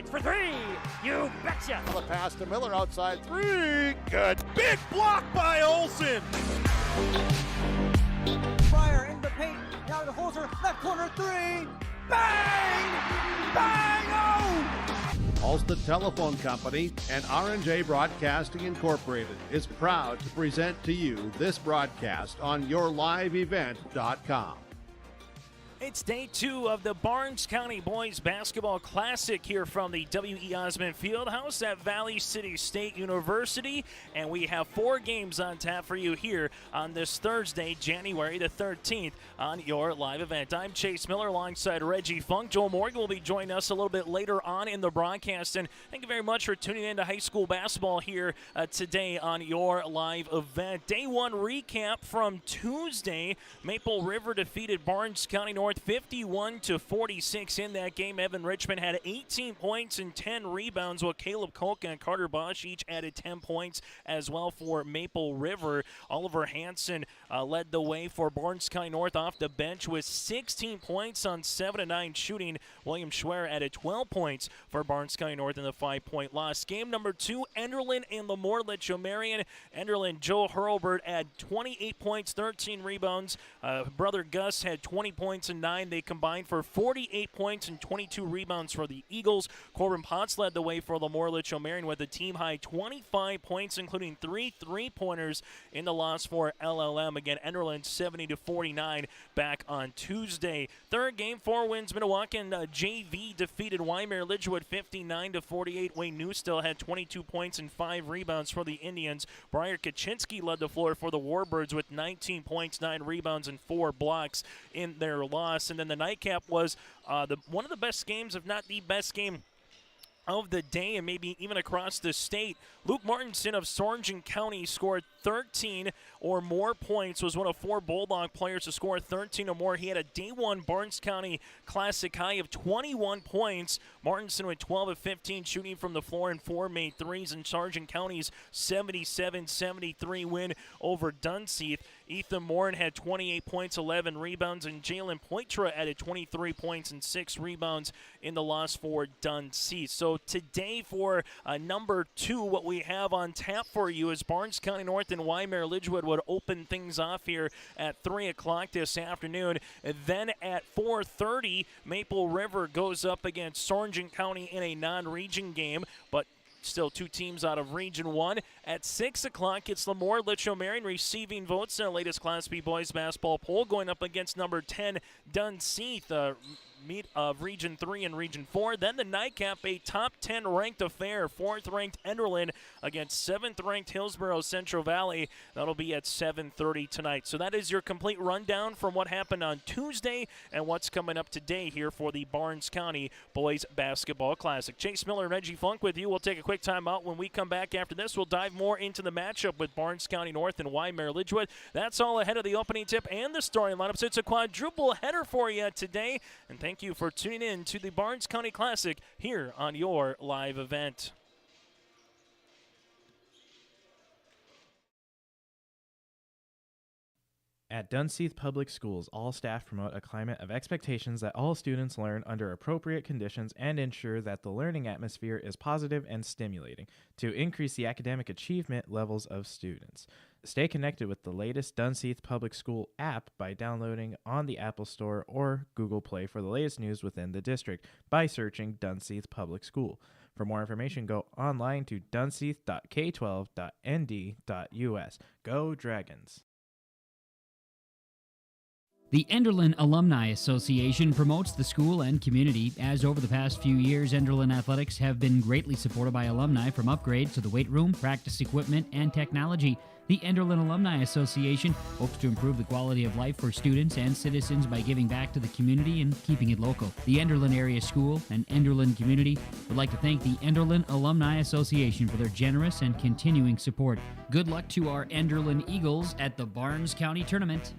It's for three. You betcha. The pass to Miller outside three. Good. Big block by Olsen. Fryer in the paint. Now to Holzer. Left corner three. Bang! Bang! Oh! Ulster Telephone Company and R&J Broadcasting Incorporated is proud to present to you this broadcast on yourliveevent.com. It's day 2 of the Barnes County Boys Basketball Classic here from the W.E. Osmond Fieldhouse at Valley City State University, and we have 4 games on tap for you here on this Thursday, January the 13th, on your live event. I'm Chase Miller alongside Reggie Funk. Joel Morgan will be joining us a little bit later on in the broadcast, and thank you very much for tuning in to high school basketball here today on your live event. Day 1 recap from Tuesday. Maple River defeated Barnes County North 51-46 in that game. Evan Richmond had 18 points and 10 rebounds, while Caleb Koch and Carter Bosch each added 10 points as well for Maple River. Oliver Hansen led the way for Barnes County North off the bench with 16 points on 7-9 shooting. William Schwer added 12 points for Barnes County North in the 5-point loss. Game number 2, Enderlin and Lemoore Litchfield-Marion. Enderlin, Joe Hurlbert had 28 points, 13 rebounds. Brother Gus had 20 points and 9. They combined for 48 points and 22 rebounds for the Eagles. Corbin Potts led the way for Lemoore Litchfield-Marion with a team-high 25 points, including 3 3-pointers in the loss for LLM. Again, Enderlin 70-49 back on Tuesday. Third game, 4 wins. Minnewacan JV defeated Wyndmere Lidgerwood 59-48. Wayne Newstill had 22 points and 5 rebounds for the Indians. Briar Kaczynski led the floor for the Warbirds with 19 points, 9 rebounds, and 4 blocks in their loss. And then the nightcap was one of the best games, if not the best game of the day and maybe even across the state. Luke Martinson of Sorensen County scored 13 or more points, was one of 4 Bulldog players to score 13 or more. He had a day 1 Barnes County Classic high of 21 points. Martinson with 12 of 15 shooting from the floor and 4 made threes in Sargent County's 77-73 win over Dunseith. Ethan Morin had 28 points, 11 rebounds, and Jalen Poitra added 23 points and 6 rebounds in the loss for Dunseith. So today for number 2, what we have on tap for you is Barnes County North and Wyndmere Lidgerwood would open things off here at 3 o'clock this afternoon. And then at 4:30, Maple River goes up against Sorensen County in a non-region game, but still 2 teams out of Region 1. At 6 o'clock, it's Lemoore Litchfield-Marion receiving votes in our latest Class B boys basketball poll, going up against number 10 Dunseith, meet of Region 3 and Region 4. Then the nightcap, a top 10 ranked affair. 4th ranked Enderlin against 7th ranked Hillsborough Central Valley. That'll be at 7:30 tonight. So that is your complete rundown from what happened on Tuesday and what's coming up today here for the Barnes County Boys Basketball Classic. Chase Miller and Reggie Funk with you. We'll take a quick time out. When we come back after this, we'll dive more into the matchup with Barnes County North and Wyndmere Lidgerwood. That's all ahead of the opening tip and the starting lineup. So it's a quadruple header for you today. And thank you for tuning in to the Barnes County Classic here on your live event. At Dunseith Public Schools, all staff promote a climate of expectations that all students learn under appropriate conditions and ensure that the learning atmosphere is positive and stimulating to increase the academic achievement levels of students. Stay connected with the latest Dunseith Public School app by downloading on the Apple Store or Google Play for the latest news within the district by searching Dunseith Public School. For more information, go online to dunseith.k12.nd.us. Go Dragons! The Enderlin Alumni Association promotes the school and community, as over the past few years, Enderlin athletics have been greatly supported by alumni, from upgrades to the weight room, practice equipment, and technology. The Enderlin Alumni Association hopes to improve the quality of life for students and citizens by giving back to the community and keeping it local. The Enderlin Area School and Enderlin community would like to thank the Enderlin Alumni Association for their generous and continuing support. Good luck to our Enderlin Eagles at the Barnes County Tournament.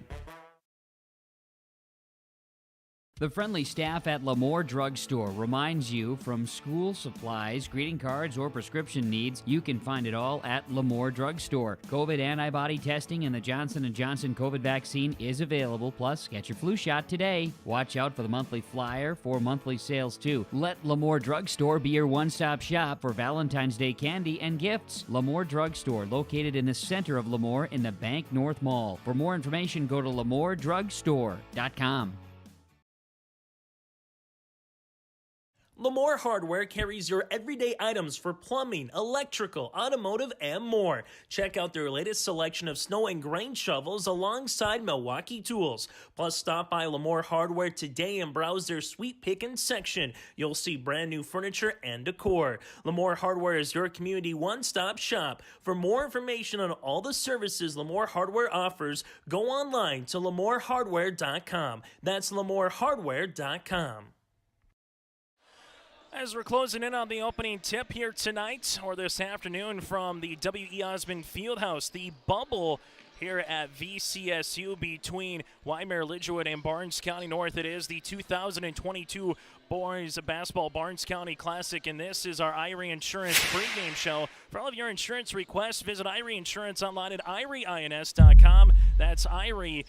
The friendly staff at Lemoore Drug Store reminds you from school supplies, greeting cards, or prescription needs, you can find it all at Lemoore Drug Store. COVID antibody testing and the Johnson & Johnson COVID vaccine is available, plus get your flu shot today. Watch out for the monthly flyer for monthly sales too. Let Lemoore Drug Store be your one-stop shop for Valentine's Day candy and gifts. Lemoore Drug Store, located in the center of Lemoore in the Bank North Mall. For more information, go to LemooreDrugStore.com. Lemoore Hardware carries your everyday items for plumbing, electrical, automotive, and more. Check out their latest selection of snow and grain shovels alongside Milwaukee tools. Plus, stop by Lemoore Hardware today and browse their sweet pickin' section. You'll see brand new furniture and decor. Lemoore Hardware is your community one-stop shop. For more information on all the services Lemoore Hardware offers, go online to LemooreHardware.com. That's LemooreHardware.com. As we're closing in on the opening tip here tonight or this afternoon from the W.E. Osmond Fieldhouse, the bubble here at VCSU between Wyndmere, Lidgerwood, and Barnes County North. It is the 2022 Boys Basketball Barnes County Classic, and this is our Irie Insurance pregame show. For all of your insurance requests, visit Irie Insurance online at IrieINS.com. That's IrieINS.com.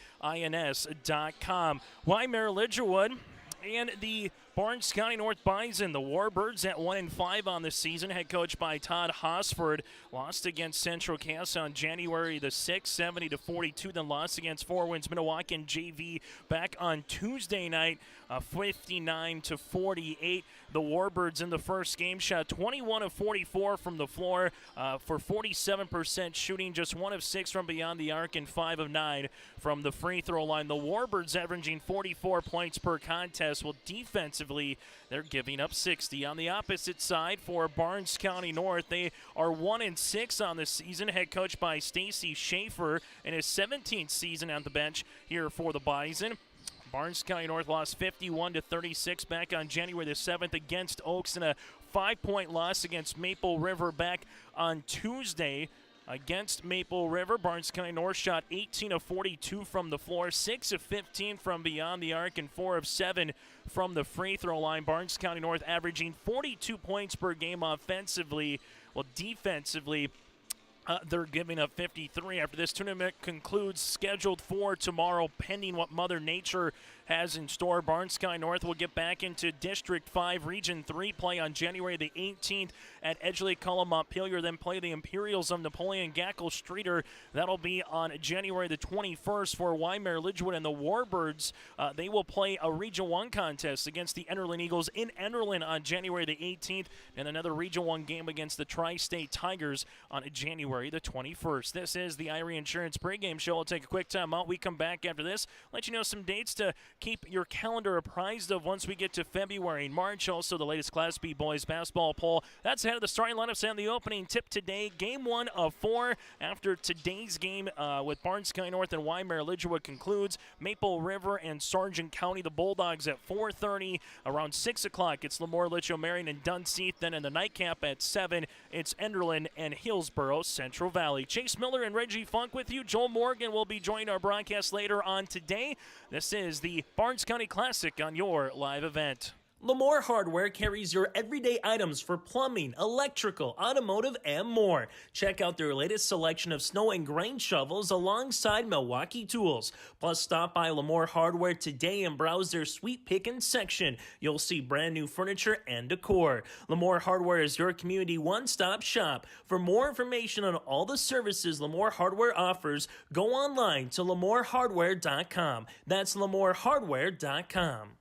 Wyndmere, Lidgerwood, and the Barnes County North Bison, the Warbirds at 1-5 on the season, head coached by Todd Hosford, lost against Central Cass on January the 6th, 70-42, then lost against Four Winds Minnewacan JV back on Tuesday night, 59-48. The Warbirds in the first game shot 21 of 44 from the floor for 47% shooting, just 1 of 6 from beyond the arc, and 5 of 9 from the free throw line. The Warbirds averaging 44 points per contest. Well, defensively, they're giving up 60. On the opposite side for Barnes County North, they are 1-6 on the season, head coached by Stacy Schaefer in his 17th season on the bench here for the Bison. Barnes County North lost 51-36 back on January the 7th against Oaks, and a 5-point loss against Maple River back on Tuesday. Against Maple River, Barnes County North shot 18 of 42 from the floor, 6 of 15 from beyond the arc, and 4 of 7 from the free throw line. Barnes County North averaging 42 points per game offensively. Well, defensively, they're giving up 53. After this tournament concludes, scheduled for tomorrow, pending what Mother Nature has in store, Barnes County North will get back into District 5 Region 3 play on January the 18th at Edgeley-Cullum Montpelier, then play the Imperials of Napoleon Gackle Streeter. That'll be on January the 21st for Wyndmere, Lidgerwood, and the Warbirds. They will play a Region 1 contest against the Enderlin Eagles in Enderlin on January the 18th, and another Region 1 game against the Tri-State Tigers on January the 21st. This is the Irie Insurance pregame show. We'll take a quick time out. We come back after this, let you know some dates to keep your calendar apprised of once we get to February and March. Also, the latest Class B boys basketball poll. That's ahead of the starting lineups and the opening tip today. Game 1 of 4 after today's game with Barnes County North and Wyndmere Lidgerwood concludes. Maple River and Sargent County, the Bulldogs at 4:30. Around 6 o'clock, it's Lemoore, Litchfield, Marion, and Dunseith. Then in the nightcap at 7, it's Enderlin and Hillsborough Central Valley. Chase Miller and Reggie Funk with you. Joel Morgan will be joining our broadcast later on today. This is the Barnes County Classic on your live event. Lemoore Hardware carries your everyday items for plumbing, electrical, automotive, and more. Check out their latest selection of snow and grain shovels alongside Milwaukee tools. Plus, stop by Lemoore Hardware today and browse their sweet pickin' section. You'll see brand new furniture and decor. Lemoore Hardware is your community one-stop shop. For more information on all the services Lemoore Hardware offers, go online to LemooreHardware.com. That's LemooreHardware.com.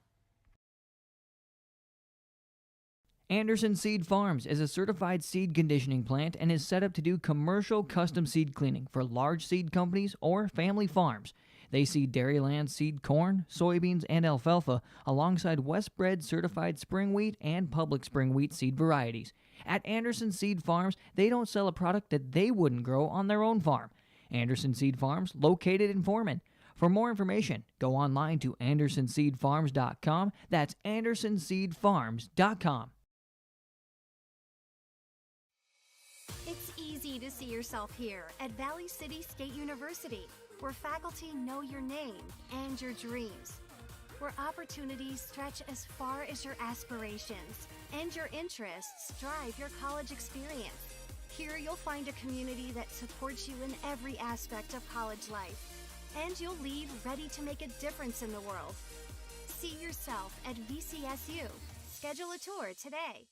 Anderson Seed Farms is a certified seed conditioning plant and is set up to do commercial custom seed cleaning for large seed companies or family farms. They seed Dairyland seed corn, soybeans, and alfalfa alongside Westbred certified spring wheat and public spring wheat seed varieties. At Anderson Seed Farms, they don't sell a product that they wouldn't grow on their own farm. Anderson Seed Farms, located in Foreman. For more information, go online to AndersonSeedFarms.com. That's AndersonSeedFarms.com. It's easy to see yourself here at Valley City State University, where faculty know your name and your dreams. where opportunities stretch as far as your aspirations and your interests drive your college experience. Here you'll find a community that supports you in every aspect of college life, and you'll leave ready to make a difference in the world. See yourself at VCSU. Schedule a tour today.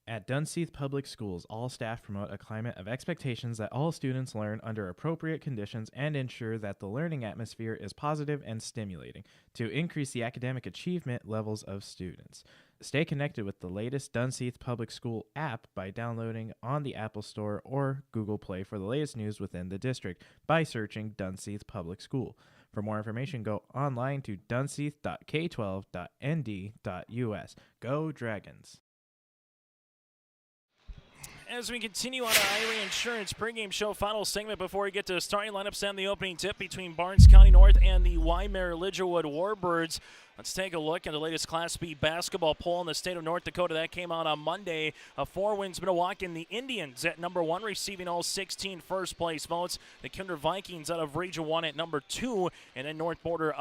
At Dunseith Public Schools, all staff promote a climate of expectations that all students learn under appropriate conditions and ensure that the learning atmosphere is positive and stimulating to increase the academic achievement levels of students. Stay connected with the latest Dunseith Public School app by downloading on the Apple Store or Google Play for the latest news within the district by searching Dunseith Public School. For more information, go online to dunseith.k12.nd.us. Go Dragons! As we continue on our Irie Insurance pregame show final segment before we get to starting lineups and the opening tip between Barnes County North and the Wyndmere Lidgerwood Warbirds, let's take a look at the latest Class B basketball poll in the state of North Dakota. That came out on Monday. 4 wins Milwaukee, and the Indians at number 1, receiving all 16 first-place votes. The Kindred Vikings out of Region 1 at number 2, and then North Border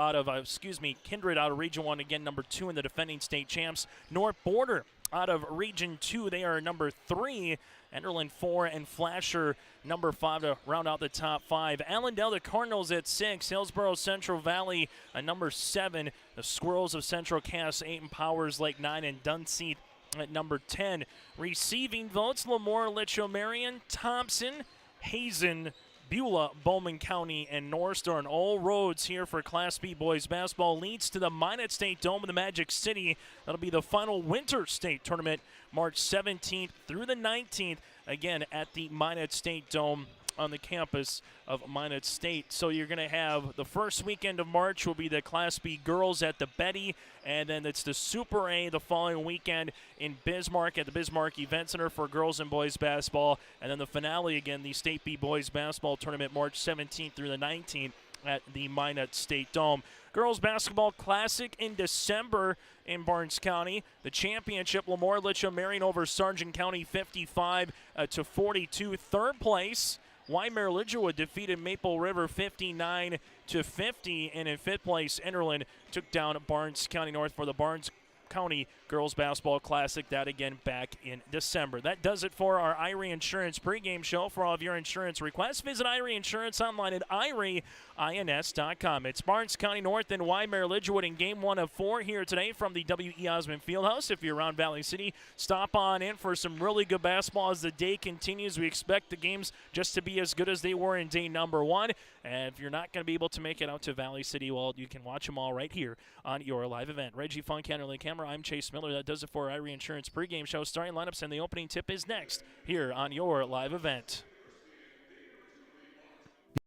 Kindred out of Region 1, again number 2 in the defending state champs. North Border out of Region 2, they are number 3. Enderlin 4 and Flasher number 5 to round out the top 5. Allendale, the Cardinals at 6. Hillsborough Central Valley number 7. The Squirrels of Central Cass 8 and Powers Lake 9, and Dunseith at number 10. Receiving votes: Lemoore, Litchfield, Marion, Thompson, Hazen, Beulah, Bowman County, and Northstar. All roads here for Class B boys basketball leads to the Minot State Dome in the Magic City. That'll be the final winter state tournament, March 17th through the 19th, again at the Minot State Dome on the campus of Minot State. So you're going to have the first weekend of March will be the Class B girls at the Betty, and then it's the Super A the following weekend in Bismarck at the Bismarck Event Center for girls and boys basketball, and then the finale again, the State B boys basketball tournament, March 17th through the 19th at the Minot State Dome. Girls Basketball Classic in December in Barnes County. The championship, Lemoore Litchfield Marion over Sargent County 55-42. Third place, Wyndmere Lidgerwood defeated Maple River 59-50. And in fifth place, Enderlin took down Barnes County North for the Barnes County Girls Basketball Classic. That again back in December. That does it for our Irie Insurance pregame show. For all of your insurance requests, visit Irie Insurance online at IrieINS.com. It's Barnes County North and Wyndmere Lidgerwood in Game 1 of 4 here today from the W.E. Osmond Fieldhouse. If you're around Valley City, stop on in for some really good basketball as the day continues. We expect the games just to be as good as they were in day number 1. And if you're not going to be able to make it out to Valley City, well, you can watch them all right here on your live event. Reggie Funk, Henderly Camera, I'm Chase Miller. That does it for our Irie Insurance pregame show. Starting lineups and the opening tip is next here on your live event.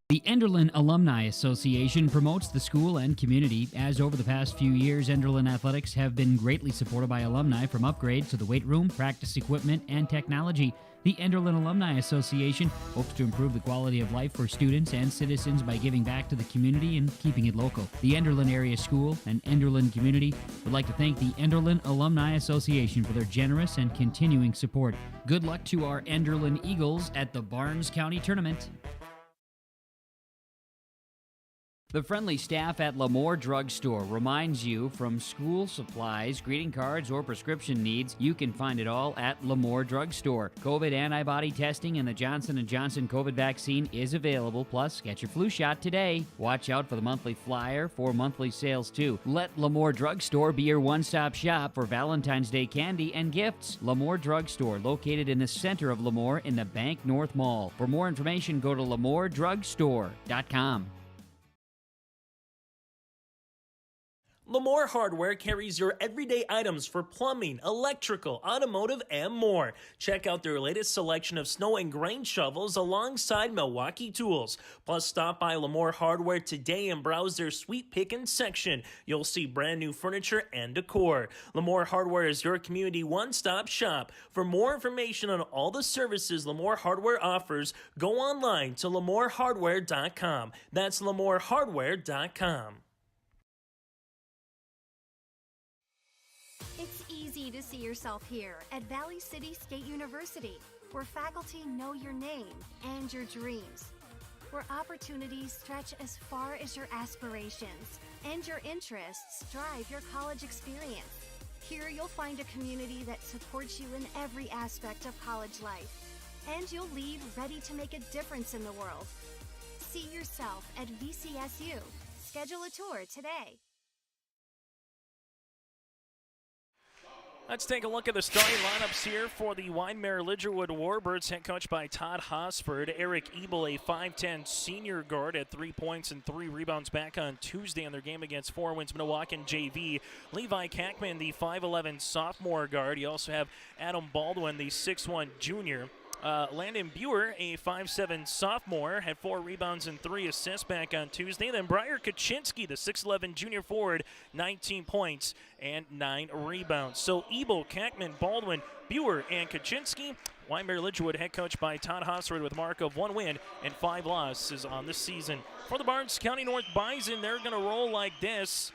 The Enderlin Alumni Association promotes the school and community, as over the past few years, Enderlin athletics have been greatly supported by alumni from upgrades to the weight room, practice equipment, and technology. The Enderlin Alumni Association hopes to improve the quality of life for students and citizens by giving back to the community and keeping it local. The Enderlin Area School and Enderlin community would like to thank the Enderlin Alumni Association for their generous and continuing support. Good luck to our Enderlin Eagles at the Barnes County Tournament. The friendly staff at Lemoore Drug Store reminds you, from school supplies, greeting cards, or prescription needs, you can find it all at Lemoore Drug Store. COVID antibody testing and the Johnson & Johnson COVID vaccine is available, plus get your flu shot today. Watch out for the monthly flyer for monthly sales too. Let Lemoore Drug Store be your one-stop shop for Valentine's Day candy and gifts. Lemoore Drug Store, located in the center of Lemoore in the Bank North Mall. For more information, go to LemooreDrugStore.com. Lemoore Hardware carries your everyday items for plumbing, electrical, automotive, and more. Check out their latest selection of snow and grain shovels alongside Milwaukee tools. Plus, stop by Lemoore Hardware today and browse their sweet pickin' section. You'll see brand new furniture and decor. Lemoore Hardware is your community one-stop shop. For more information on all the services Lemoore Hardware offers, go online to LemooreHardware.com. That's LemooreHardware.com. It's easy to see yourself here at Valley City State University, where faculty know your name and your dreams. where opportunities stretch as far as your aspirations and your interests drive your college experience. Here you'll find a community that supports you in every aspect of college life, and you'll leave ready to make a difference in the world. See yourself at VCSU. Schedule a tour today. Let's take a look at the starting lineups here for the Wyndmere Lidgerwood Warbirds, head coached by Todd Hosford. Eric Ebel, a 5'10 senior guard, at 3 points and 3 rebounds back on Tuesday in their game against Wyndmere JV. Levi Kackman, the 5'11 sophomore guard. You also have Adam Baldwin, the 6'1 junior. Landon Buer, a 5'7 sophomore, had 4 rebounds and 3 assists back on Tuesday. Then Briar Kaczynski, the 6'11 junior forward, 19 points and 9 rebounds. So Ebel, Kackman, Baldwin, Buer, and Kaczynski. Wyndmere Lidgerwood, head coached by Todd Hosford, with a mark of 1 win and 5 losses on the season. For the Barnes County North Bison, they're going to roll like this.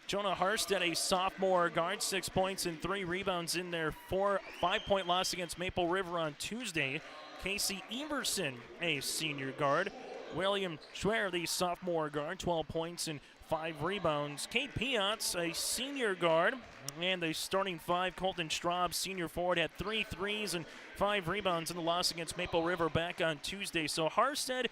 Jonah Harstead, a sophomore guard, 6 points and 3 rebounds in their 5-point loss against Maple River on Tuesday. Casey Everson, a senior guard. William Schwer, the sophomore guard, 12 points and 5 rebounds. Kate Piotz, a senior guard. And the starting 5, Colton Straub, senior forward, had 3 threes and 5 rebounds in the loss against Maple River back on Tuesday. So Harstead,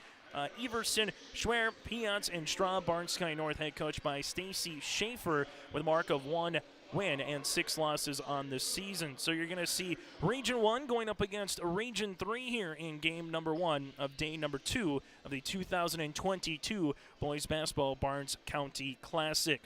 Everson, Schwer, Piotz, and Straub. Barnes County North, head coached by Stacy Schaefer, with a mark of 1 win and 6 losses on the season. So you're going to see Region 1 going up against Region 3 here in game number 1 of day number 2 of the 2022 Boys Basketball Barnes County Classic.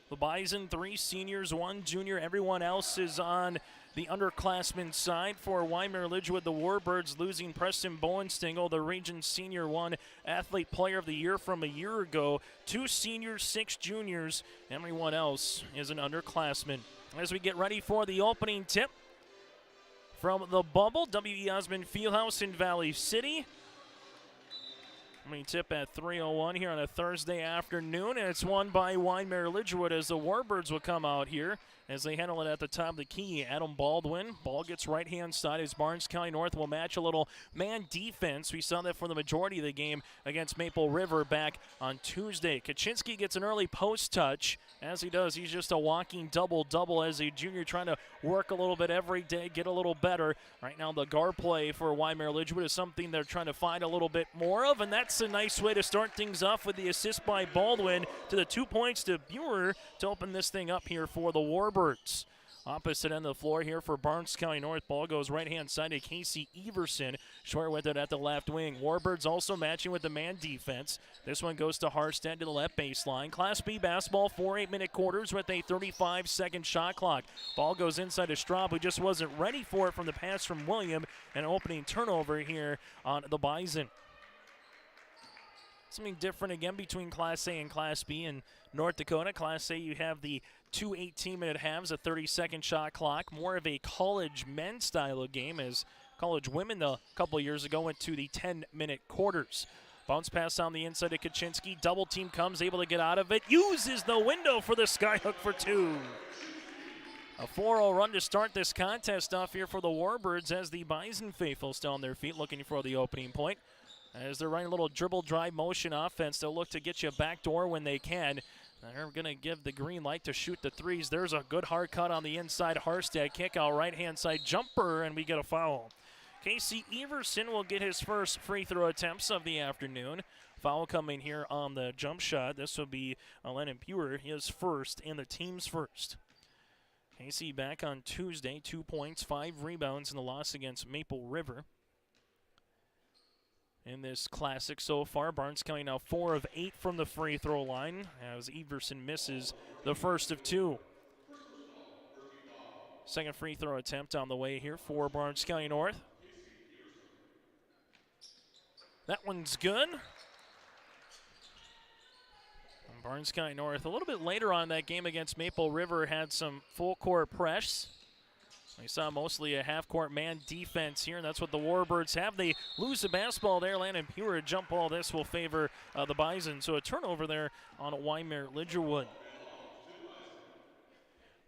The Bison, 3 seniors, 1 junior. Everyone else is on the underclassmen side. For Wyndmere Lidgerwood, the Warbirds losing Preston Bowenstengel, the Region Senior 1 Athlete Player of the Year from a year ago. 2 seniors, 6 juniors. Everyone else is an underclassman. As we get ready for the opening tip from the Bubble, W.E. Osmond Fieldhouse in Valley City. Opening tip at 3:01 here on a Thursday afternoon, and it's won by Wyndmere Lidgerwood as the Warbirds will come out here as they handle it at the top of the key. Adam Baldwin, ball gets right-hand side as Barnes County North will match a little man defense. We saw that for the majority of the game against Maple River back on Tuesday. Kaczynski gets an early post touch. As he does, he's just a walking double-double as a junior, trying to work a little bit every day, get a little better. Right now the guard play for Wyndmere Lidgerwood is something they're trying to find a little bit more of, and that's a nice way to start things off with the assist by Baldwin to the 2 points to Buer to open this thing up here for the Warbirds. Opposite end of the floor here for Barnes County North. Ball goes right-hand side to Casey Everson. Short with it at the left wing. Warbirds also matching with the man defense. This one goes to Harstead to the left baseline. Class B basketball, 4 8-minute quarters with a 35-second shot clock. Ball goes inside to Straub, who just wasn't ready for it from the pass from William. An opening turnover here on the Bison. Something different again between Class A and Class B in North Dakota. Class A, you have the 2 18-minute halves, a 30-second shot clock. More of a college men's style of game, as college women a couple years ago went to the 10-minute quarters. Bounce pass on the inside to Kaczynski. Double team comes, able to get out of it. Uses the window for the skyhook for 2. A 4-0 run to start this contest off here for the Warbirds as the Bison faithful still on their feet looking for the opening point. As they're running a little dribble drive motion offense, they'll look to get you a back door when they can. They're going to give the green light to shoot the threes. There's a good hard cut on the inside. Harstead kick out right-hand side jumper, and we get a foul. Casey Everson will get his first free throw attempts of the afternoon. Foul coming here on the jump shot. This will be Lennon Buer, his first and the team's first. Casey back on Tuesday, 2 points, 5 rebounds in the loss against Maple River. In this classic so far, Barnes County now 4 of 8 from the free throw line as Everson misses the first of 2. Second free throw attempt on the way here for Barnes County North. That one's good. And Barnes County North, a little bit later on that game against Maple River, had some full court press. We saw mostly a half-court man defense here, and that's what the Warbirds have. They lose the basketball there. Landon Buer, jump ball. This will favor the Bison. So a turnover there on Wyndmere Lidgerwood.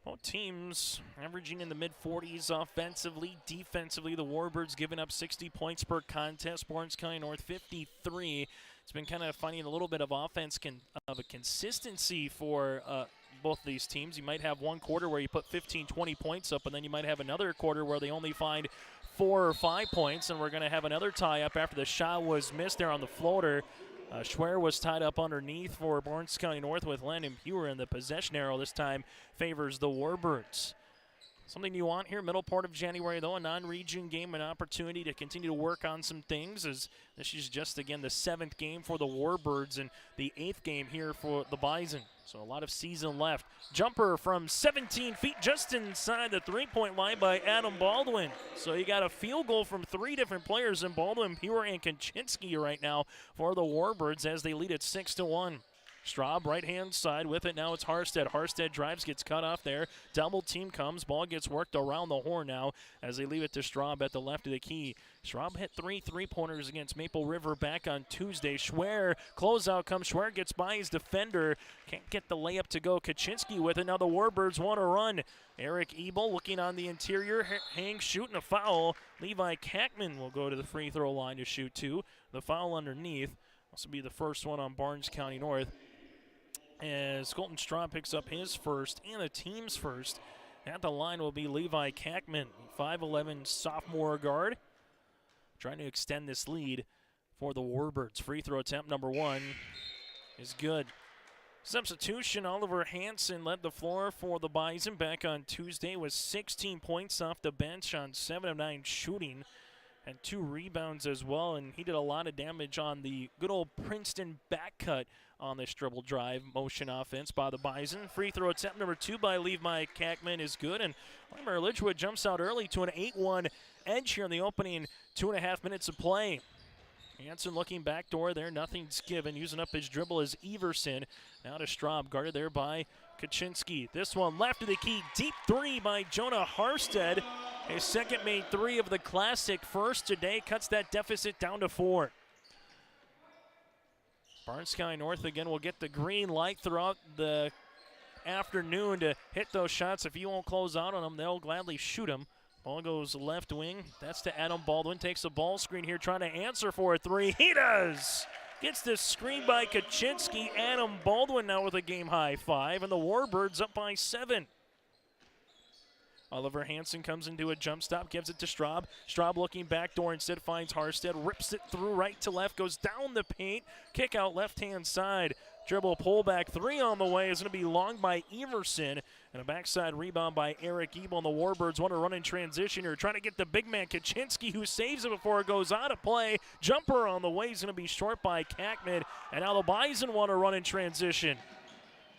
Both teams averaging in the mid-40s offensively. Defensively, the Warbirds giving up 60 points per contest. Barnes County North 53. It's been kind of finding a little bit of offense of a consistency for both of these teams. You might have one quarter where you put 15, 20 points up, and then you might have another quarter where they only find 4 or 5 points, and we're going to have another tie-up after the shot was missed there on the floater. Schwer was tied up underneath for Barnes County North with Landon Pure, and the possession arrow this time favors the Warbirds. Something you want here, middle part of January, though, a non-region game, an opportunity to continue to work on some things, as this is just, again, the 7th game for the Warbirds and the 8th game here for the Bison. So a lot of season left. Jumper from 17 feet just inside the three-point line by Adam Baldwin. So you got a field goal from 3 different players in Baldwin, Pure, and Kaczynski right now for the Warbirds as they lead at 6-1. Straub right-hand side with it. Now it's Harstead. Harstead drives, gets cut off there. Double team comes. Ball gets worked around the horn now as they leave it to Straub at the left of the key. Straub hit 3 3-pointers against Maple River back on Tuesday. Schwer, closeout comes. Schwer gets by his defender. Can't get the layup to go. Kaczynski with it. Now the Warbirds want to run. Eric Ebel looking on the interior. Hang, shooting a foul. Levi Kackman will go to the free throw line to shoot 2. The foul underneath. This will be the first one on Barnes County North, as Colton Straub picks up his first and the team's first. At the line will be Levi Kackman, 5'11" sophomore guard, trying to extend this lead for the Warbirds. Free throw attempt number 1 is good. Substitution, Oliver Hansen led the floor for the Bison back on Tuesday with 16 points off the bench on 7 of 9 shooting. And 2 rebounds as well, and he did a lot of damage on the good old Princeton back cut on this dribble drive motion offense by the Bison. Free throw attempt number 2 by Levi Kackman is good, and Wyndmere Lidgerwood jumps out early to an 8-1 edge here in the opening 2.5 minutes of play. Hansen looking backdoor there, nothing's given. Using up his dribble is Everson. Now to Straub, guarded there by Kaczynski. This one left of the key, deep 3 by Jonah Harstead. His second made 3 of the Classic first today, cuts that deficit down to 4. Barnes County North again will get the green light throughout the afternoon to hit those shots. If you won't close out on them, they'll gladly shoot them. Ball goes left wing. That's to Adam Baldwin. Takes a ball screen here, trying to answer for a 3. He does! Gets this screen by Kaczynski. Adam Baldwin now with a game-high 5, and the Warbirds up by 7. Oliver Hansen comes into a jump stop, gives it to Straub. Straub looking backdoor, instead finds Harstead, rips it through right to left, goes down the paint, kick out left-hand side. Dribble pullback 3 on the way is going to be long by Everson. And a backside rebound by Eric Ebel. And the Warbirds want to run in transition here, trying to get the big man Kaczynski, who saves it before it goes out of play. Jumper on the way is going to be short by Kackman. And now the Bison want to run in transition.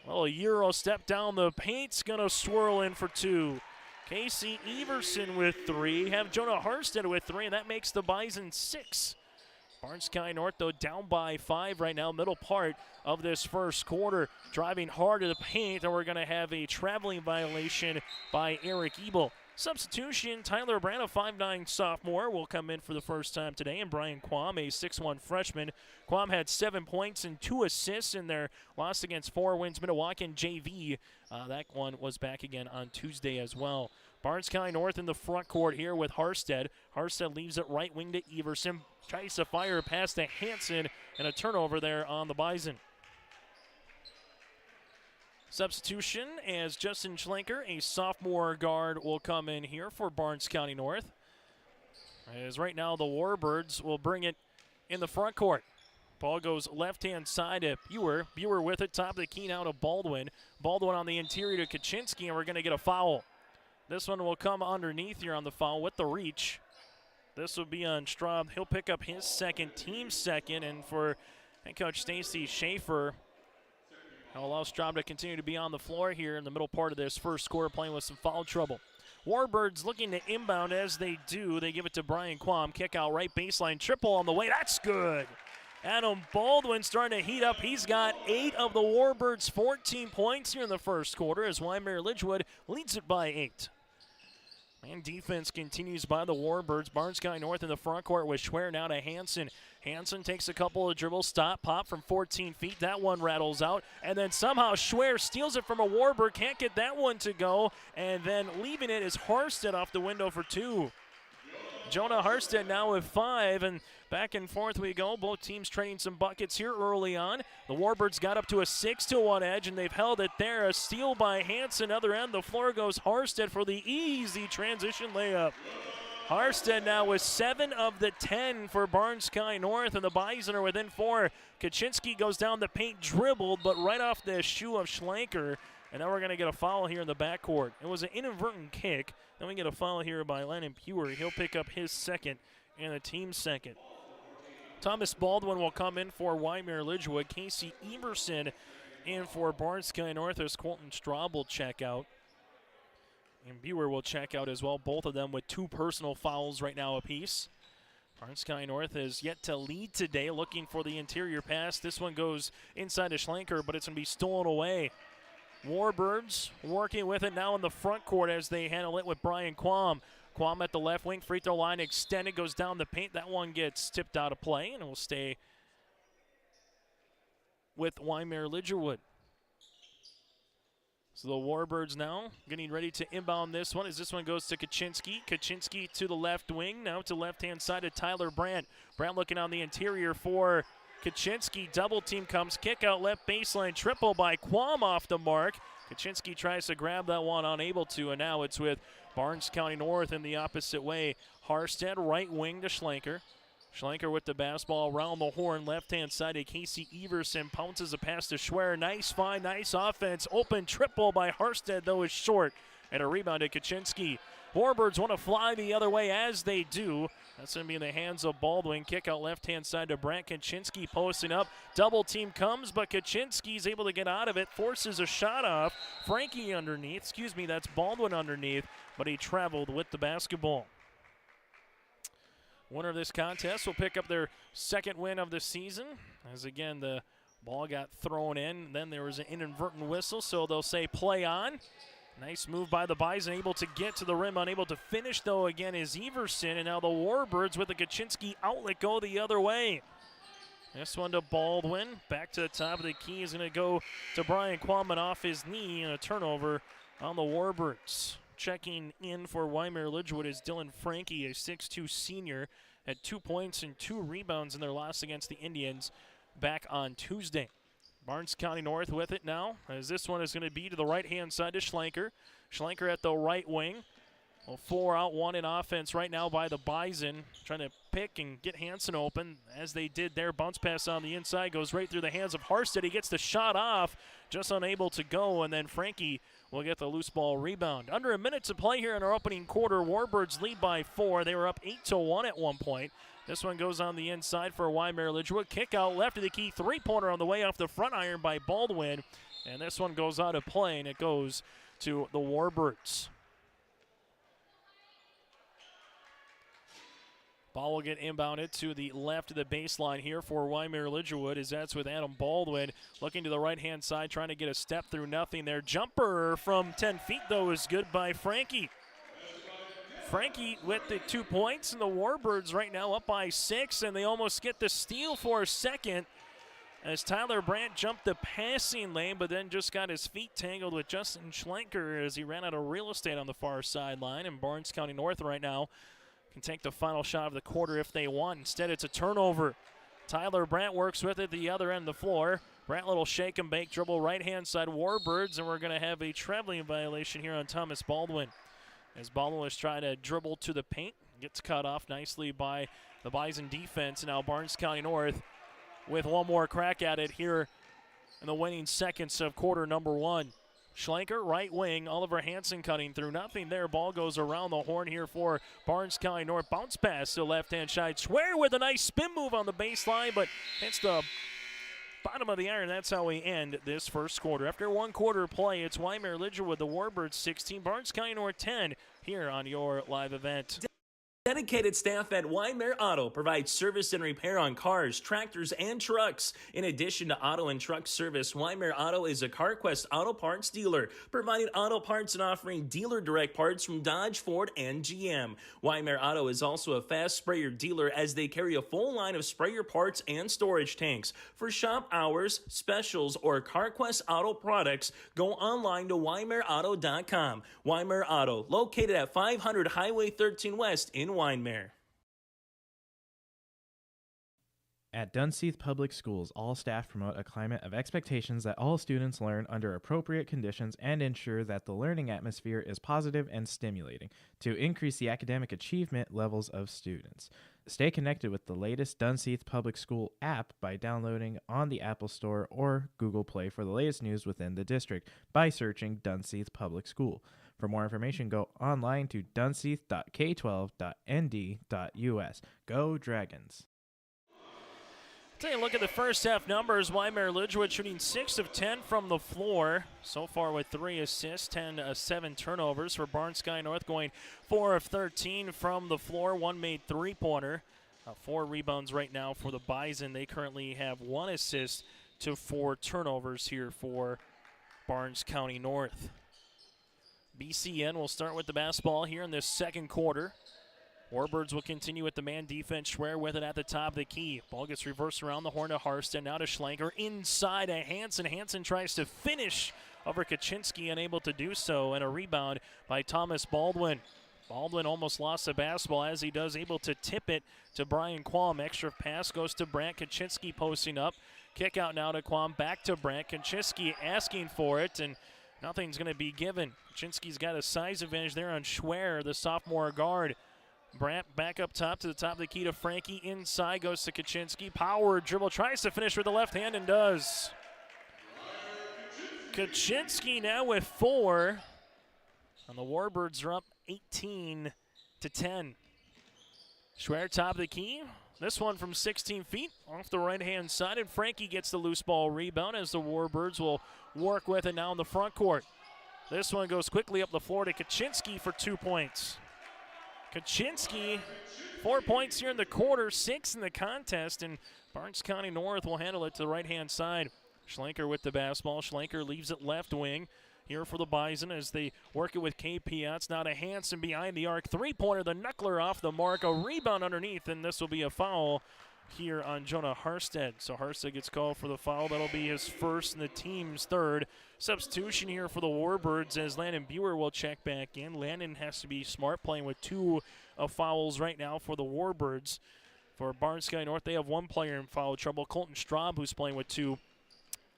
Well, a Euro step down the paint's going to swirl in for 2. Casey Everson with 3. Have Jonah Harstead with 3, and that makes the Bison 6. Barnes County North, though, down by 5 right now, middle part of this first quarter. Driving hard to the paint, and we're going to have a traveling violation by Eric Ebel. Substitution, Tyler Brand, a 5'9" sophomore, will come in for the first time today, and Brian Quam, a 6'1" freshman. Quam had 7 points and 2 assists in their loss against 4 Winds Minnewacan JV. That one was back again on Tuesday as well. Barnes County North in the front court here with Harstead. Harstead leaves it right wing to Everson. Tries to fire past to Hansen, and a turnover there on the Bison. Substitution as Justin Schlenker, a sophomore guard, will come in here for Barnes County North. As right now the Warbirds will bring it in the front court. Ball goes left-hand side to Buer. Buer with it, top of the key now to Baldwin. Baldwin on the interior to Kaczynski, and we're going to get a foul. This one will come underneath here on the foul with the reach. This will be on Straub. He'll pick up his second, team's second, and for head coach Stacy Schaefer, he'll allow Straub to continue to be on the floor here in the middle part of this first quarter, playing with some foul trouble. Warbirds looking to inbound as they do. They give it to Brian Quam. Kick out right baseline. Triple on the way. That's good. Adam Baldwin starting to heat up. He's got 8 of the Warbirds' 14 points here in the first quarter as Wyndmere Lidgerwood leads it by 8. And defense continues by the Warbirds. Barnes County North in the front court with Schwer now to Hansen. Hansen takes a couple of dribbles, stop, pop from 14 feet. That one rattles out. And then somehow Schwer steals it from a Warbird. Can't get that one to go. And then leaving it is Harstead off the window for 2. Jonah Harstead now with 5, and back and forth we go. Both teams trading some buckets here early on. The Warbirds got up to a 6-1 edge, and they've held it there. A steal by Hansen. Other end, the floor goes Harstead for the easy transition layup. Harstead now with 7 of the 10 for Barnes County North, and the Bison are within 4. Kaczynski goes down the paint, dribbled, but right off the shoe of Schlenker. And now we're going to get a foul here in the backcourt. It was an inadvertent kick. Then we get a foul here by Landon Pure. He'll pick up his second and the team's second. Thomas Baldwin will come in for Wyndmere Lidgerwood. Casey Everson in for Barnes County North as Colton Straub will check out. And Buer will check out as well. Both of them with 2 personal fouls right now apiece. Barnes County North has yet to lead today, looking for the interior pass. This one goes inside to Schlenker, but it's going to be stolen away. Warbirds working with it now in the front court as they handle it with Brian Quam. Quam at the left wing, free throw line extended, goes down the paint. That one gets tipped out of play, and it will stay with Wyndmere Lidgerwood. So the Warbirds now getting ready to inbound this one as this one goes to Kaczynski. Kaczynski to the left wing, now to left-hand side to Tyler Brandt. Brandt looking on the interior for Kaczynski. Double team comes, kick out left baseline, triple by Quam off the mark. Kaczynski tries to grab that one, unable to, and now it's with Barnes County North in the opposite way. Harstead right wing to Schlenker. Schlenker with the basketball around the horn, left-hand side to Casey Everson. Pounces a pass to Schwer. Nice find, nice offense. Open triple by Harstead, though, is short. And a rebound to Kaczynski. Warbirds want to fly the other way as they do. That's going to be in the hands of Baldwin. Kick out left-hand side to Brandt. Kaczynski posting up. Double team comes, but Kaczynski's able to get out of it. Forces a shot off. Frankie underneath. That's Baldwin underneath, but he traveled with the basketball. Winner of this contest will pick up their second win of the season. As again, the ball got thrown in. Then there was an inadvertent whistle, so they'll say play on. Nice move by the Bison, able to get to the rim, unable to finish, though, again, is Everson. And now the Warbirds with the Kaczynski outlet go the other way. This one to Baldwin. Back to the top of the key is going to go to Brian Quammen off his knee, and a turnover on the Warbirds. Checking in for Wyndmere Lidgerwood is Dylan Frankie, a 6'2 senior, had 2 points and 2 rebounds in their loss against the Indians back on Tuesday. Barnes County North with it now, as this one is going to be to the right-hand side to Schlenker. Schlenker at the right wing. Well, 4 out, 1 in offense right now by the Bison. Trying to pick and get Hansen open, as they did there. Bounce pass on the inside, goes right through the hands of Harstead. He gets the shot off, just unable to go, and then Frankie will get the loose ball rebound. Under a minute to play here in our opening quarter. Warbirds lead by 4. They were up 8-1 at one point. This one goes on the inside for Wyndmere Lidgerwood. Kick out left of the key. 3-pointer on the way off the front iron by Baldwin. And this one goes out of play, and it goes to the Warbirds. Ball will get inbounded to the left of the baseline here for Wyndmere Lidgerwood, as that's with Adam Baldwin. Looking to the right-hand side, trying to get a step through nothing there. Jumper from 10 feet, though, is good by Frankie. Frankie with the 2 points, and the Warbirds right now up by 6, and they almost get the steal for a second as Tyler Brandt jumped the passing lane, but then just got his feet tangled with Justin Schlenker as he ran out of real estate on the far sideline. And Barnes County North right now can take the final shot of the quarter if they want. Instead, it's a turnover. Tyler Brandt works with it the other end of the floor. Brandt, little shake and bake dribble right-hand side Warbirds, and we're going to have a traveling violation here on Thomas Baldwin. As Baldwin was trying to dribble to the paint, gets cut off nicely by the Bison defense. Now Barnes County North with one more crack at it here in the waning seconds of quarter number 1. Schlenker, right wing. Oliver Hansen cutting through. Nothing there. Ball goes around the horn here for Barnes County North. Bounce pass to left-hand side. Schwer with a nice spin move on the baseline, but it's the bottom of the iron. That's how we end this first quarter. After one quarter play, it's Wyndmere Lidgerwood, the Warbirds 16, Barnes County North 10 here on your live event. Dedicated staff at Wyndmere Auto provides service and repair on cars, tractors, and trucks. In addition to auto and truck service, Wyndmere Auto is a CarQuest auto parts dealer, providing auto parts and offering dealer direct parts from Dodge, Ford, and GM. Wyndmere Auto is also a fast sprayer dealer as they carry a full line of sprayer parts and storage tanks. For shop hours, specials, or CarQuest auto products, go online to WyndmereAuto.com. Wyndmere Auto, located at 500 Highway 13 West in Wyndmere. At Dunseith Public Schools, all staff promote a climate of expectations that all students learn under appropriate conditions and ensure that the learning atmosphere is positive and stimulating to increase the academic achievement levels of students. Stay connected with the latest Dunseith Public School app by downloading on the Apple Store or Google Play for the latest news within the district by searching Dunseith Public School. For more information, go online to dunseith.k12.nd.us. Go Dragons! Take a look at the first half numbers. Wyndmere Lidgerwood shooting 6 of 10 from the floor. So far with 3 assists, 7 turnovers. For Barnes Sky North going 4 of 13 from the floor. 1 made three-pointer. 4 rebounds right now for the Bison. They currently have 1 assist to 4 turnovers here for Barnes County North. BCN will start with the basketball here in this second quarter. Warbirds will continue with the man defense. Schwer with it at the top of the key. Ball gets reversed around the horn to Harston. Now to Schlenker. Inside to Hansen. Hansen tries to finish over Kaczynski, unable to do so. And a rebound by Thomas Baldwin. Baldwin almost lost the basketball as he does, able to tip it to Brian Qualm. Extra pass goes to Brant. Kaczynski posting up. Kick out now to Qualm. Back to Brant. Kaczynski asking for it, and nothing's going to be given. Kaczynski's got a size advantage there on Schwer, the sophomore guard. Brant back up top to the top of the key to Frankie. Inside goes to Kaczynski. Power dribble. Tries to finish with the left hand and does. Kaczynski now with 4. And the Warbirds are up 18 to 10. Schwer top of the key. This one from 16 feet off the right-hand side. And Frankie gets the loose ball rebound as the Warbirds will work with it now in the front court. This one goes quickly up the floor to Kaczynski for 2 points. Kaczynski, 4 points here in the quarter, 6 in the contest, and Barnes County North will handle it to the right-hand side. Schlenker with the basketball. Schlenker leaves it left wing here for the Bison as they work it with KP. It's now to Hansen behind the arc. Three-pointer, the knuckler off the mark. A rebound underneath, and this will be a foul here on Jonah Harstead. So Harstead gets called for the foul. That'll be his first and the team's third. Substitution here for the Warbirds as Landon Buer will check back in. Landon has to be smart, playing with 2 fouls right now for the Warbirds. For Barnes Sky North, they have 1 player in foul trouble, Colton Straub, who's playing with 2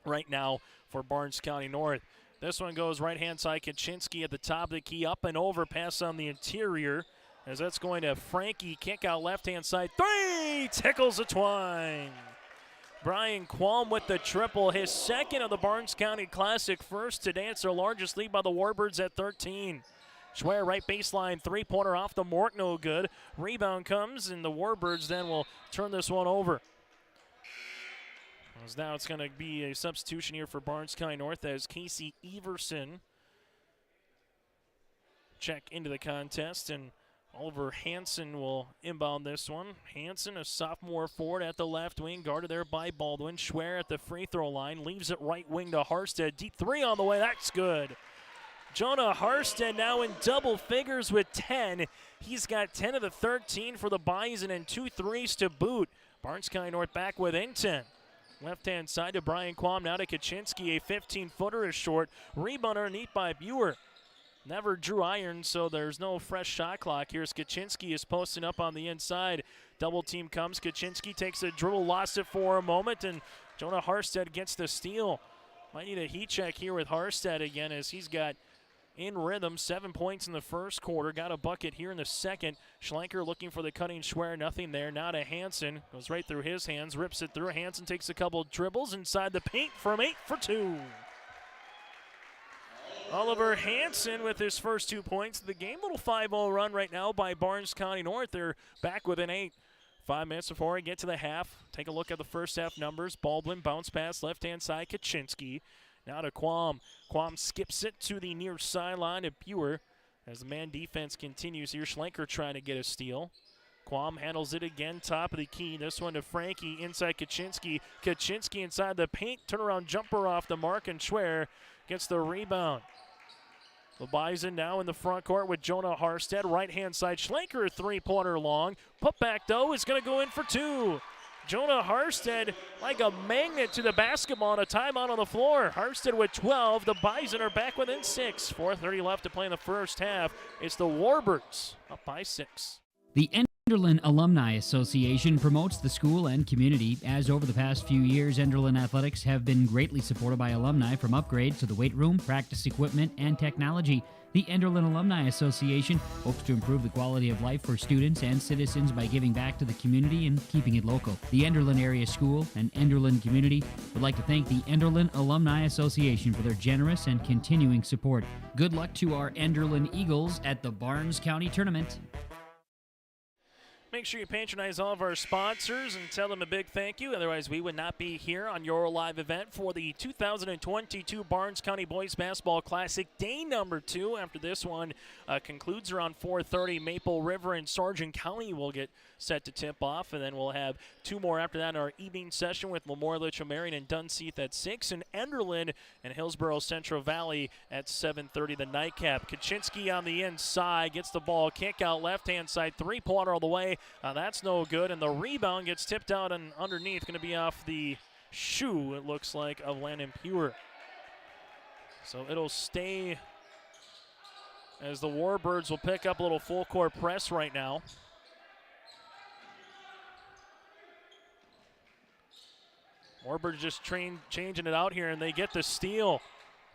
right now for Barnes County North. This one goes right-hand side. Kaczynski at the top of the key, up and over, pass on the interior. As that's going to Frankie, kick out left-hand side. 3! Tickles the twine. Brian Qualm with the triple, his second of the Barnes County Classic, first today. It's their largest lead by the Warbirds at 13. Schwer right baseline, three-pointer off the mark, no good. Rebound comes, and the Warbirds then will turn this one over. As now it's going to be a substitution here for Barnes County North as Casey Everson check into the contest, and Oliver Hansen will inbound this one. Hansen, a sophomore forward at the left wing, guarded there by Baldwin. Schwer at the free throw line, leaves it right wing to Harstead. Deep 3 on the way, that's good. Jonah Harstead now in double figures with 10. He's got 10 of the 13 for the Bison and 2 threes to boot. Barnes County North back within 10. Left-hand side to Brian Qualm, now to Kaczynski. A 15-footer is short. Rebound underneath by Buer. Never drew iron, so there's no fresh shot clock. Here's Kaczynski is posting up on the inside. Double team comes. Kaczynski takes a dribble, lost it for a moment, and Jonah Harstead gets the steal. Might need a heat check here with Harstead again as he's got in rhythm. 7 points in the first quarter. Got a bucket here in the second. Schlenker looking for the cutting Schwer. Nothing there. Now to Hansen. Goes right through his hands. Rips it through. Hansen takes a couple dribbles inside the paint from 8 for 2. Oliver Hansen with his first 2 points of the game. Little 5-0 run right now by Barnes County North. They're back within 8. 5 minutes before we get to the half. Take a look at the first half numbers. Baldwin bounce pass left-hand side. Kaczynski. Now to Qualm. Qualm skips it to the near sideline to Buer. as the man defense continues here. Schlenker trying to get a steal. Quam handles it again, top of the key. This one to Frankie, inside Kaczynski. Kaczynski inside the paint, turnaround jumper off the mark, and Schwer gets the rebound. The Bison now in the front court with Jonah Harstead. Right-hand side, Schlenker, three-pointer long. Put back, though, is going to go in for two. Jonah Harstead like a magnet to the basketball, and a timeout on the floor. Harstead with 12. The Bison are back within 6. 4:30 left to play in the first half. It's the Warbirds up by 6. The Enderlin Alumni Association promotes the school and community, as over the past few years, Enderlin athletics have been greatly supported by alumni, from upgrades to the weight room, practice equipment, and technology. The Enderlin Alumni Association hopes to improve the quality of life for students and citizens by giving back to the community and keeping it local. The Enderlin Area School and Enderlin community would like to thank the Enderlin Alumni Association for their generous and continuing support. Good luck to our Enderlin Eagles at the Barnes County Tournament. Make sure you patronize all of our sponsors and tell them a big thank you. Otherwise, we would not be here on your live event for the 2022 Barnes County Boys Basketball Classic, day number 2. After this one concludes around 4:30, Maple River and Sargent County will get set to tip off. And then we'll have 2 more after that in our evening session with Lemoore, Litchfield, Marion, and Dunseith at 6. And Enderlin and Hillsborough Central Valley at 7:30, the nightcap. Kaczynski on the inside, gets the ball, kick out left-hand side, three-pointer all the way. That's no good, and the rebound gets tipped out and underneath, going to be off the shoe, it looks like, of Landon Pure. So it'll stay as the Warbirds will pick up a little full-court press right now. Warbirds just changing it out here, and they get the steal.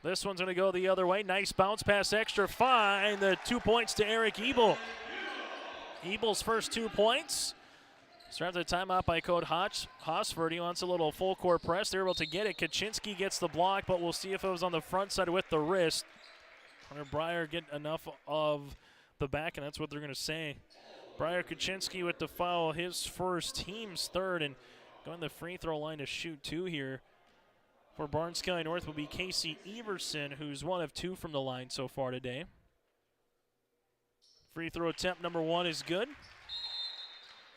This one's going to go the other way. Nice bounce pass, extra fine. The 2 points to Eric Ebel. Ebel's first 2 points. Starts a timeout by Coach Hosford. He wants a little full court press. They're able to get it. Kaczynski gets the block, but we'll see if it was on the front side with the wrist. Hunter Breyer get enough of the back, and that's what they're going to say. Breyer Kaczynski with the foul, his first, team's third, and going to the free throw line to shoot 2 here. For Barnes County North will be Casey Everson, who's 1 of 2 from the line so far today. Free throw attempt number 1 is good.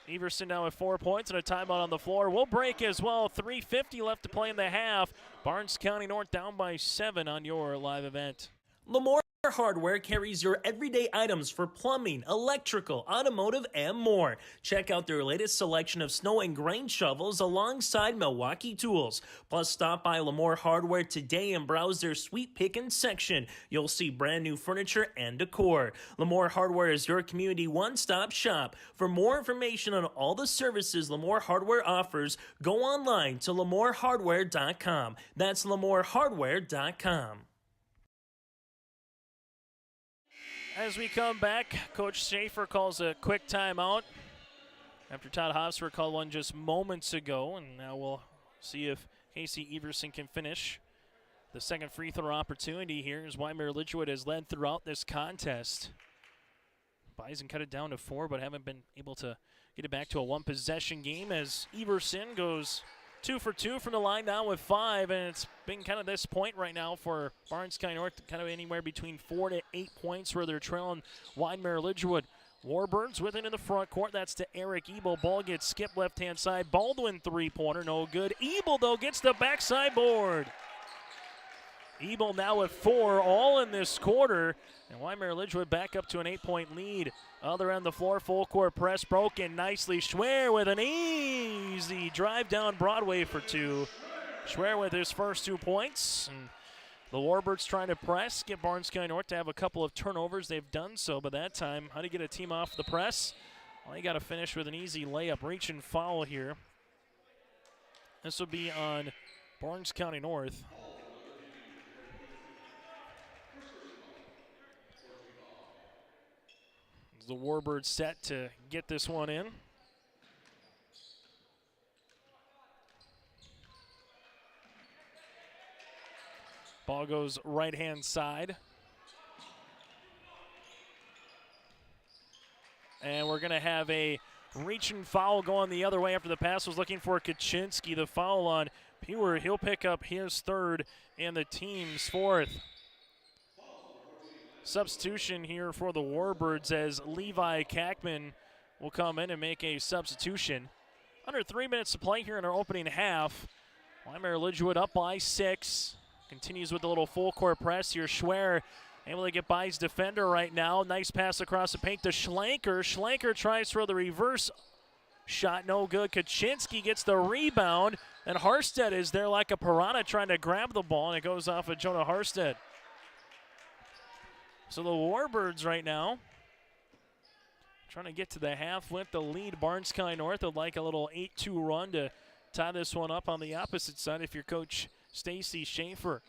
Everson now with 4 points and a timeout on the floor. We'll break as well. 3:50 left to play in the half. Barnes County North down by 7 on your live event. Lemoore Hardware carries your everyday items for plumbing, electrical, automotive, and more. Check out their latest selection of snow and grain shovels alongside Milwaukee tools. Plus, stop by Lemoore Hardware today and browse their sweet pickin' section. You'll see brand new furniture and decor. Lemoore Hardware is your community one-stop shop. For more information on all the services Lemoore Hardware offers, go online to LemooreHardware.com. That's LemooreHardware.com. As we come back, Coach Schaefer calls a quick timeout after Todd Hosford called one just moments ago, and now we'll see if Casey Everson can finish. The second free throw opportunity here as Wyndmere Lidgerwood has led throughout this contest. Bison cut it down to 4, but haven't been able to get it back to a one-possession game as Everson goes 2 for 2 from the line now with 5, and it's been kind of this point right now for Barnes County North, kind of anywhere between 4 to 8 points where they're trailing Wyndmere Lidgerwood. Warbirds with it in the front court. That's to Eric Ebel. Ball gets skipped left-hand side. Baldwin three-pointer, no good. Ebel, though, gets the backside board. Ebel now with 4, all in this quarter. And Wyndmere Lidgerwood back up to an 8-point lead. Other end of the floor, full court press broken nicely. Schwer with an easy drive down Broadway for 2. Schwer with his first 2 points. And the Warbirds trying to press, get Barnes County North to have a couple of turnovers. They've done so, but that time, how do you get a team off the press? Well, you got to finish with an easy layup. Reach and foul here. This will be on Barnes County North. The Warbirds set to get this one in. Ball goes right-hand side. And we're going to have a reach and foul going the other way after the pass was looking for Kaczynski. The foul on Pure. He'll pick up his 3rd and the team's 4th. Substitution here for the Warbirds as Levi Kackman will come in and make a substitution. Under 3 minutes to play here in our opening half. Wyndmere Lidgerwood up by 6. Continues with a little full court press here. Schwer able to get by his defender right now. Nice pass across the paint to Schlenker. Schlenker tries for the reverse shot, no good. Kaczynski gets the rebound, and Harstead is there like a piranha trying to grab the ball, and it goes off of Jonah Harstead. So the Warbirds right now trying to get to the half with the lead. Barnes County North would like a little 8-2 run to tie this one up on the opposite side if you're Coach Stacy Schaefer.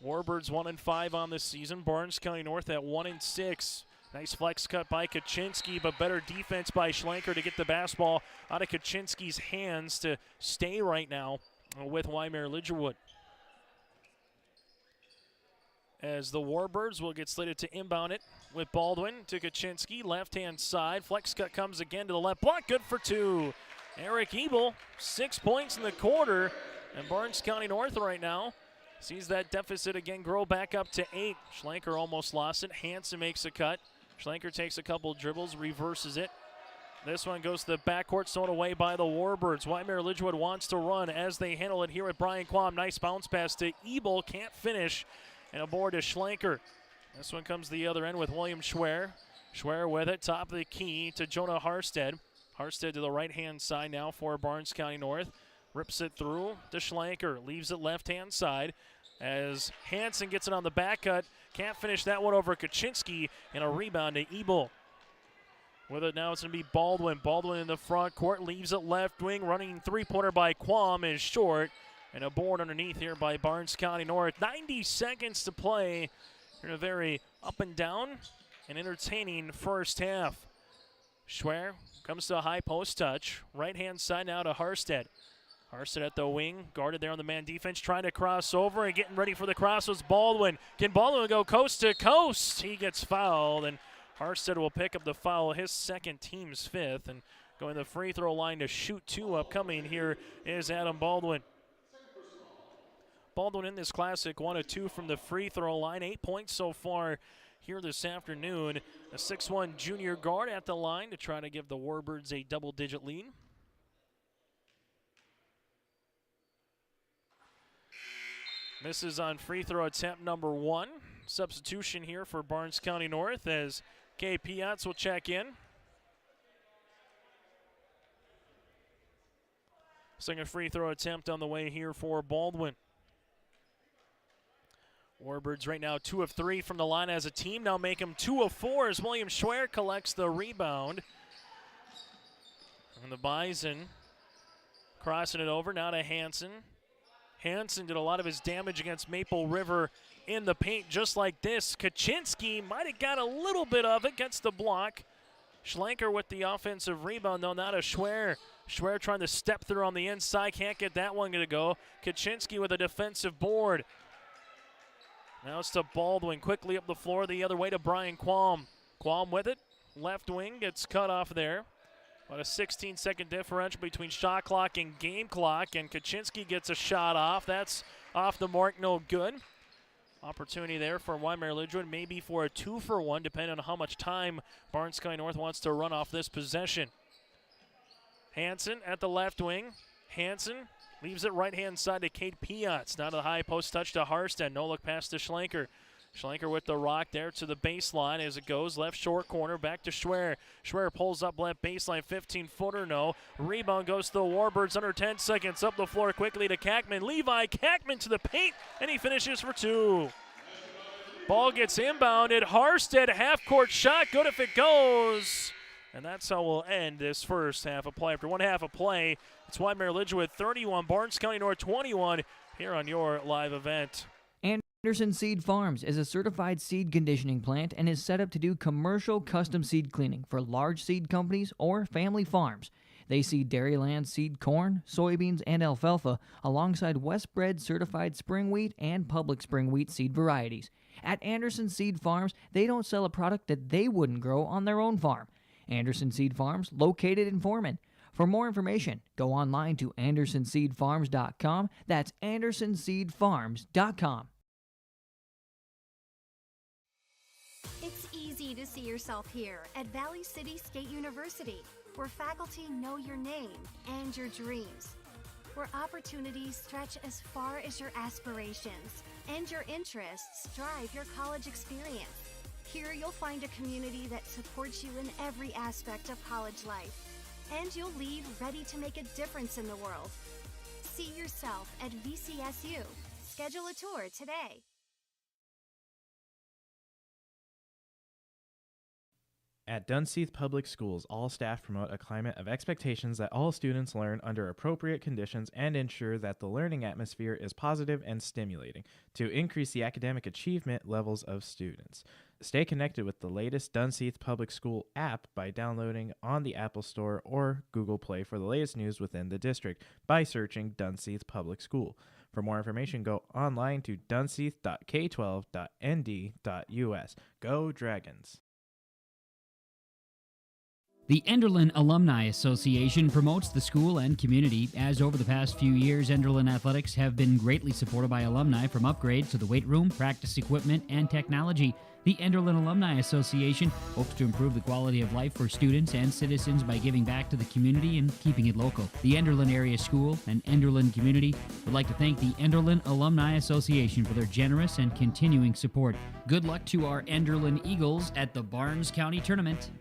Warbirds 1-5 on this season. Barnes County North at 1-6. Nice flex cut by Kaczynski, but better defense by Schlenker to get the basketball out of Kaczynski's hands to stay right now with Wyndmere Lidgerwood. As the Warbirds will get slated to inbound it with Baldwin to Kaczynski, left-hand side. Flex cut comes again to the left block, good for 2. Eric Ebel, 6 points in the quarter, and Barnes County North right now sees that deficit again grow back up to 8. Schlenker almost lost it. Hansen makes a cut. Schlenker takes a couple dribbles, reverses it. This one goes to the backcourt, thrown away by the Warbirds. Wyndmere Lidgerwood wants to run as they handle it here with Brian Quam. Nice bounce pass to Ebel, can't finish. And a board to Schlenker. This one comes the other end with William Schwer. Schwer with it, top of the key to Jonah Harstead. Harstead to the right-hand side now for Barnes County North. Rips it through to Schlenker. Leaves it left-hand side as Hansen gets it on the back cut. Can't finish that one over Kaczynski, and a rebound to Ebel. With it now, it's going to be Baldwin. Baldwin in the front court, leaves it left wing. Running three-pointer by Quam is short. And a board underneath here by Barnes County North. 90 seconds to play in a very up and down and entertaining first half. Schwer comes to a high post touch. Right-hand side now to Harstead. Harstead at the wing, guarded there on the man defense, trying to cross over and getting ready for the cross was Baldwin. Can Baldwin go coast to coast? He gets fouled, and Harstead will pick up the foul, his second, team's 5th. And going to the free throw line to shoot 2 upcoming here is Adam Baldwin. Baldwin in this classic, 1 of 2 from the free throw line. 8 points so far here this afternoon. A 6'1 junior guard at the line to try to give the Warbirds a double-digit lead. Misses on free throw attempt number 1. Substitution here for Barnes County North as Kay Piatz will check in. Second free throw attempt on the way here for Baldwin. Warbirds right now 2 of 3 from the line as a team. Now make them 2 of 4 as William Schwer collects the rebound. And the Bison crossing it over now to Hansen. Hansen did a lot of his damage against Maple River in the paint just like this. Kaczynski might have got a little bit of it, gets the block. Schlenker with the offensive rebound, though, not a Schwer. Schwer trying to step through on the inside, can't get that one to go. Kaczynski with a defensive board. Now it's to Baldwin, quickly up the floor, the other way to Brian Quam. Quam with it, left wing, gets cut off there. About a 16-second differential between shot clock and game clock, and Kaczynski gets a shot off. That's off the mark, no good. Opportunity there for Wyndmere Lidgerwood, maybe for a 2-for-1, depending on how much time Barnes County North wants to run off this possession. Hansen at the left wing. Hansen leaves it right-hand side to Kate Piatz. Now to the high post touch to Harstead. No look pass to Schlenker. Schlenker with the rock there to the baseline as it goes. Left short corner back to Schwer. Schwer pulls up left baseline, 15-footer, no. Rebound goes to the Warbirds under 10 seconds. Up the floor quickly to Kackman. Levi Kackman to the paint, and he finishes for 2. Ball gets inbounded. Harstead, half-court shot. Good if it goes. And that's how we'll end this first half of play. After one half of play, it's Wyndmere Lidgerwood 31, Barnes County North 21 here on your live event. Anderson Seed Farms is a certified seed conditioning plant and is set up to do commercial custom seed cleaning for large seed companies or family farms. They seed Dairyland seed corn, soybeans, and alfalfa alongside Westbred certified spring wheat and public spring wheat seed varieties. At Anderson Seed Farms, they don't sell a product that they wouldn't grow on their own farm. Anderson Seed Farms, located in Foreman. For more information, go online to AndersonSeedFarms.com. That's AndersonSeedFarms.com. lucky to see yourself here at Valley City State University, where faculty know your name and your dreams, where opportunities stretch as far as your aspirations and your interests drive your college experience. Here you'll find a community that supports you in every aspect of college life, and you'll leave ready to make a difference in the world. See yourself at VCSU. Schedule a tour today. At Dunseith Public Schools, all staff promote a climate of expectations that all students learn under appropriate conditions and ensure that the learning atmosphere is positive and stimulating to increase the academic achievement levels of students. Stay connected with the latest Dunseith Public School app by downloading on the Apple Store or Google Play for the latest news within the district by searching Dunseith Public School. For more information, go online to dunseith.k12.nd.us. Go Dragons! The Enderlin Alumni Association promotes the school and community, as over the past few years, Enderlin athletics have been greatly supported by alumni from upgrades to the weight room, practice equipment, and technology. The Enderlin Alumni Association hopes to improve the quality of life for students and citizens by giving back to the community and keeping it local. The Enderlin Area School and Enderlin community would like to thank the Enderlin Alumni Association for their generous and continuing support. Good luck to our Enderlin Eagles at the Barnes County Tournament.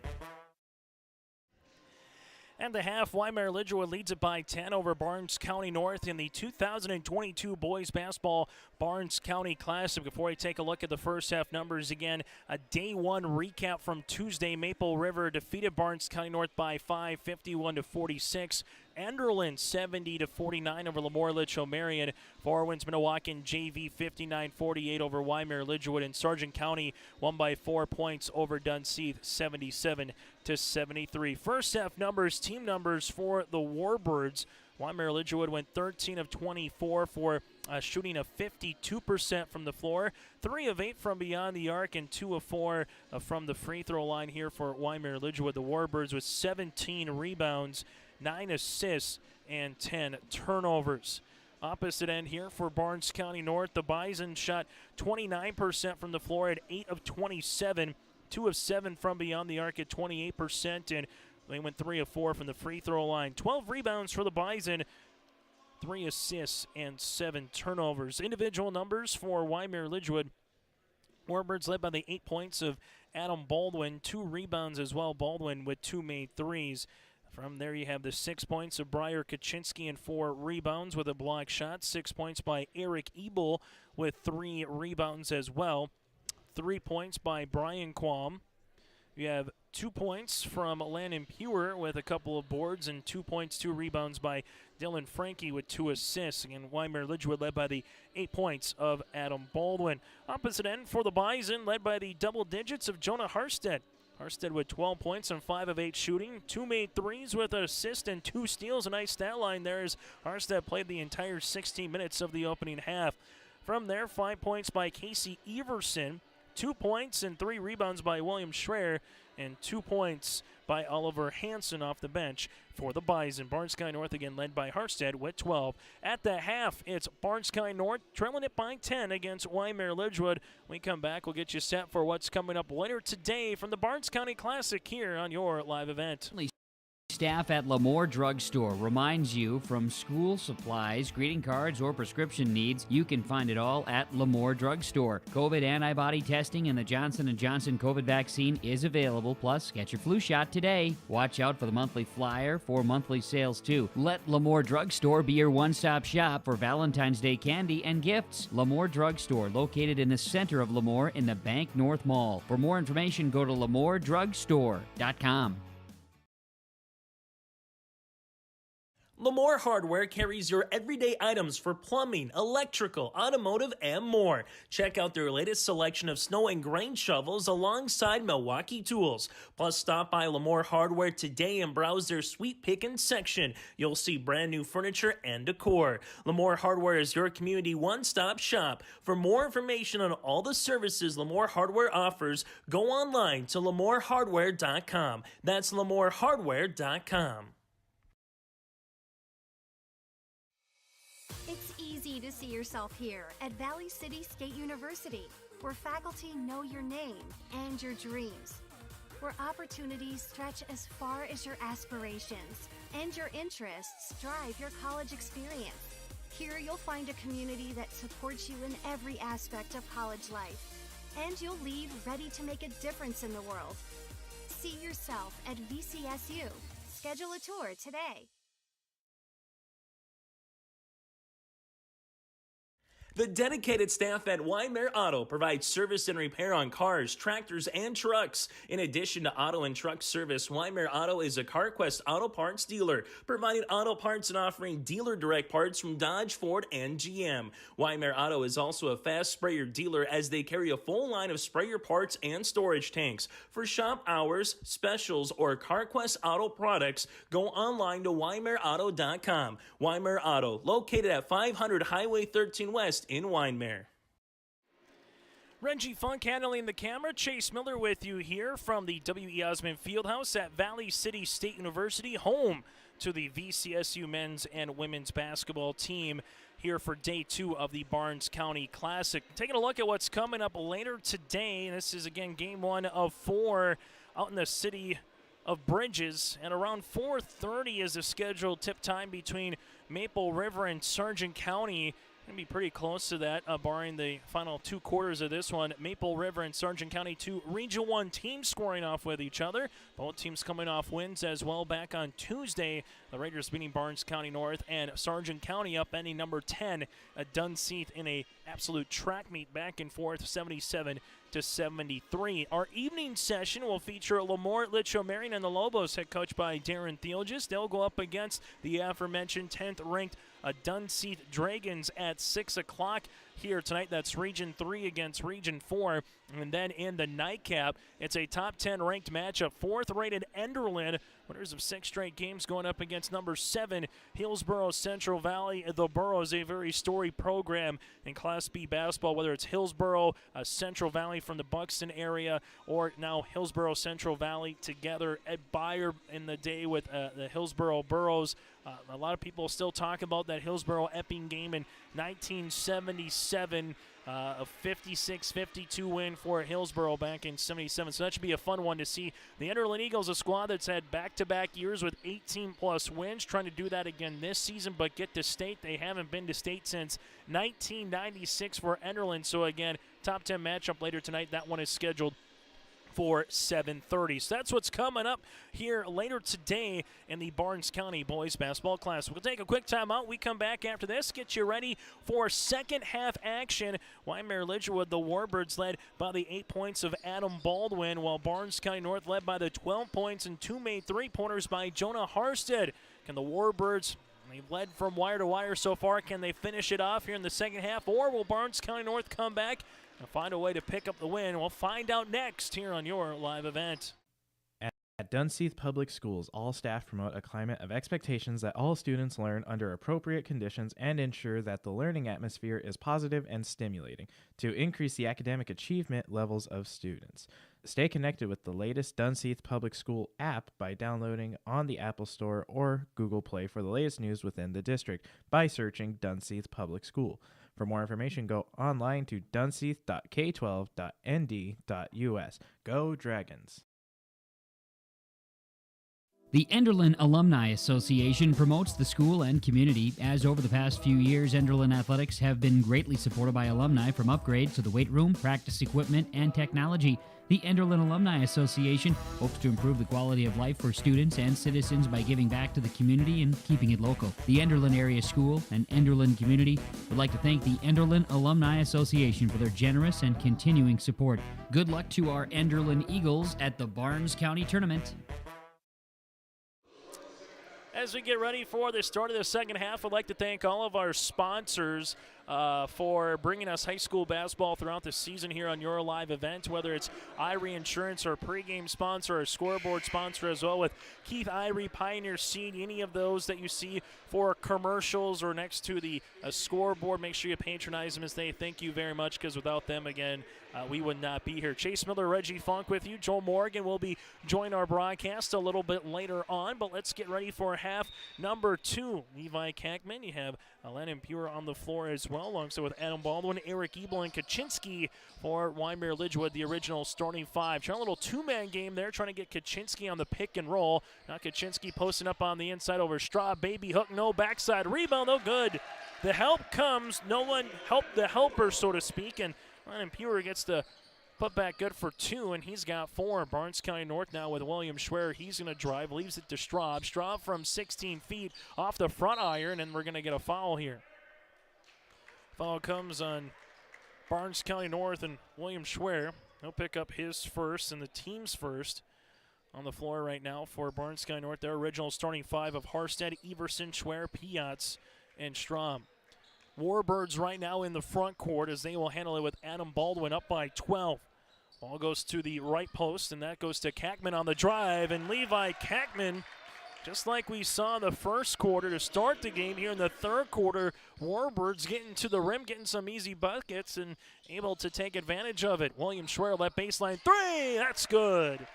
And the half, Wyndmere Lidgerwood leads it by 10 over Barnes County North in the 2022 Boys Basketball Barnes County Classic. Before I take a look at the first half numbers again, a day one recap from Tuesday. Maple River defeated Barnes County North by 5, 51-46. Enderlin 70-49 over Lemoore Litchfield Marion. Four wins Minnewacan JV 59-48 over Wyndmere Lidgerwood, and Sargent County won by 4 points over Dunseith 77-73. First half numbers, team numbers for the Warbirds. Wyndmere Lidgerwood went 13 of 24 for shooting of 52% from the floor, 3 of 8 from beyond the arc, and 2 of 4 from the free throw line here for Wyndmere Lidgerwood. The Warbirds with 17 rebounds, 9 assists, and 10 turnovers. Opposite end here for Barnes County North, the Bison shot 29% from the floor at 8 of 27, 2 of 7 from beyond the arc at 28%, and they went 3 of 4 from the free throw line. 12 rebounds for the Bison, 3 assists, and 7 turnovers. Individual numbers for Wyndmere Lidgerwood. Warbirds led by the 8 points of Adam Baldwin, 2 rebounds as well. Baldwin with 2 made threes. From there you have the 6 points of Briar Kaczynski and 4 rebounds with a block shot. 6 points by Eric Ebel with 3 rebounds as well. 3 points by Brian Quam. You have 2 points from Landon Pure with a couple of boards, and 2 points, 2 rebounds by Dylan Frankie with 2 assists. Again, Wyndmere Lidgerwood led by the 8 points of Adam Baldwin. Opposite end for the Bison, led by the double digits of Jonah Harstead. Harstead with 12 points and 5 of 8 shooting, 2 made threes with an assist and 2 steals. A nice stat line there as Harstead played the entire 16 minutes of the opening half. From there, 5 points by Casey Everson, 2 points and 3 rebounds by William Schreier, and 2 points by Oliver Hansen off the bench for the Bison. Barnes County North again led by Harstead with 12. At the half, it's Barnes County North trailing it by 10 against Wyndmere Lidgerwood. When we come back, we'll get you set for what's coming up later today from the Barnes County Classic here on your live event. Staff at Lemoore Drug Store reminds you, from school supplies, greeting cards, or prescription needs, you can find it all at Lemoore Drug Store. COVID antibody testing and the Johnson & Johnson COVID vaccine is available, plus get your flu shot today. Watch out for the monthly flyer for monthly sales too. Let Lemoore Drug Store be your one-stop shop for Valentine's Day candy and gifts. Lemoore Drug Store, located in the center of Lemoore in the Bank North Mall. For more information, go to LemooreDrugStore.com. Lemoore Hardware carries your everyday items for plumbing, electrical, automotive, and more. Check out their latest selection of snow and grain shovels alongside Milwaukee tools. Plus, stop by Lemoore Hardware today and browse their sweet pickin' section. You'll see brand new furniture and decor. Lemoore Hardware is your community one-stop shop. For more information on all the services Lemoore Hardware offers, go online to LemooreHardware.com. That's LemooreHardware.com. lucky to see yourself here at Valley City State University, where faculty know your name and your dreams, where opportunities stretch as far as your aspirations and your interests drive your college experience. Here you'll find a community that supports you in every aspect of college life, and you'll leave ready to make a difference in the world. See yourself at VCSU. Schedule a tour today. The dedicated staff at Wyndmere Auto provides service and repair on cars, tractors, and trucks. In addition to auto and truck service, Wyndmere Auto is a CarQuest auto parts dealer, providing auto parts and offering dealer direct parts from Dodge, Ford, and GM. Wyndmere Auto is also a fast sprayer dealer as they carry a full line of sprayer parts and storage tanks. For shop hours, specials, or CarQuest auto products, go online to WyndmereAuto.com. Wyndmere Auto, located at 500 Highway 13 West in Wyndmere. Reggie Funk handling the camera. Chase Miller with you here from the W.E. Osmond Fieldhouse at Valley City State University, home to the VCSU men's and women's basketball team here for day 2 of the Barnes County Classic. Taking a look at what's coming up later today. This is, again, game 1 of 4 out in the city of Bridges, and around 4:30 is the scheduled tip time between Maple River and Sargent County. Going to be pretty close to that, barring the final 2 quarters of this one. Maple River and Sargent County, 2 Region 1 teams scoring off with each other. Both teams coming off wins as well back on Tuesday. The Raiders beating Barnes County North, and Sargent County upending number 10 at Dunseith in a absolute track meet back and forth, 77-73. Our evening session will feature Lamort Litcho-Marion and the Lobos, head coached by Darren Theologist. They'll go up against the aforementioned 10th ranked Dunseith Dragons at 6 o'clock here tonight. That's Region 3 against Region 4. And then in the nightcap, it's a top 10 ranked matchup. 4th rated Enderlin, winners of 6 straight games, going up against number 7 Hillsborough Central Valley. The Borough is a very storied program in Class B basketball, whether it's Hillsborough, Central Valley from the Buxton area, or now Hillsborough Central Valley together at Bayer in the day with the Hillsborough Burrows. A lot of people still talk about that Hillsborough-Epping game in 1977, a 56-52 win for Hillsborough back in 77. So that should be a fun one to see. The Enderlin Eagles, a squad that's had back-to-back years with 18-plus wins, trying to do that again this season, but get to state. They haven't been to state since 1996 for Enderlin. So again, top 10 matchup later tonight. That one is scheduled for 7:30. So that's what's coming up here later today in the Barnes County Boys Basketball Class. We'll take a quick time out. We come back after this, get you ready for second half action. Wyndmere Lidgerwood, the Warbirds, led by the 8 points of Adam Baldwin, while Barnes County North led by the 12 points and 2 made three-pointers by Jonah Harsted. Can the Warbirds, they've led from wire to wire so far, can they finish it off here in the second half, or will Barnes County North come back and find a way to pick up the win? We'll find out next here on your live event. At Dunseith Public Schools, all staff promote a climate of expectations that all students learn under appropriate conditions and ensure that the learning atmosphere is positive and stimulating to increase the academic achievement levels of students. Stay connected with the latest Dunseith Public School app by downloading on the Apple Store or Google Play for the latest news within the district by searching Dunseith Public School. For more information, go online to dunseith.k12.nd.us. Go Dragons! The Enderlin Alumni Association promotes the school and community, as over the past few years, Enderlin athletics have been greatly supported by alumni, from upgrades to the weight room, practice equipment, and technology. The Enderlin Alumni Association hopes to improve the quality of life for students and citizens by giving back to the community and keeping it local. The Enderlin Area School and Enderlin community would like to thank the Enderlin Alumni Association for their generous and continuing support. Good luck to our Enderlin Eagles at the Barnes County Tournament. As we get ready for the start of the second half, I'd like to thank all of our sponsors. for bringing us high school basketball throughout the season here on your live event, whether it's Irie Insurance, our pregame sponsor, our scoreboard sponsor as well with Keith Irie, Pioneer Seed, any of those that you see for commercials or next to the scoreboard. Make sure you patronize them and say thank you very much, because without them, again, we would not be here. Chase Miller, Reggie Funk with you. Joel Morgan will be joining our broadcast a little bit later on, but let's get ready for half number 2. Levi Kackman, you have Lennon Pure on the floor as well, alongside with Adam Baldwin, Eric Ebel, and Kaczynski for Wyndmere Lidgerwood, the original starting 5. Trying a little two-man game there, trying to get Kaczynski on the pick and roll. Now Kaczynski posting up on the inside over Straub. Baby hook, no backside. Rebound, no good. The help comes. No one helped the helper, so to speak, and Lennon Pure gets the put back good for 2, and he's got 4. Barnes County North now with William Schwer. He's going to drive, leaves it to Straub. Straub from 16 feet off the front iron, and we're going to get a foul here. Foul comes on Barnes County North and William Schwer. He'll pick up his first and the team's first on the floor right now for Barnes County North. Their original starting 5 of Harstead, Everson, Schwer, Piatz, and Straub. Warbirds right now in the front court as they will handle it with Adam Baldwin up by 12. Ball goes to the right post, and that goes to Kackman on the drive. And Levi Kackman, just like we saw in the first quarter to start the game, here in the third quarter, Warbirds getting to the rim, getting some easy buckets, and able to take advantage of it. William Schwer, left baseline 3, that's good.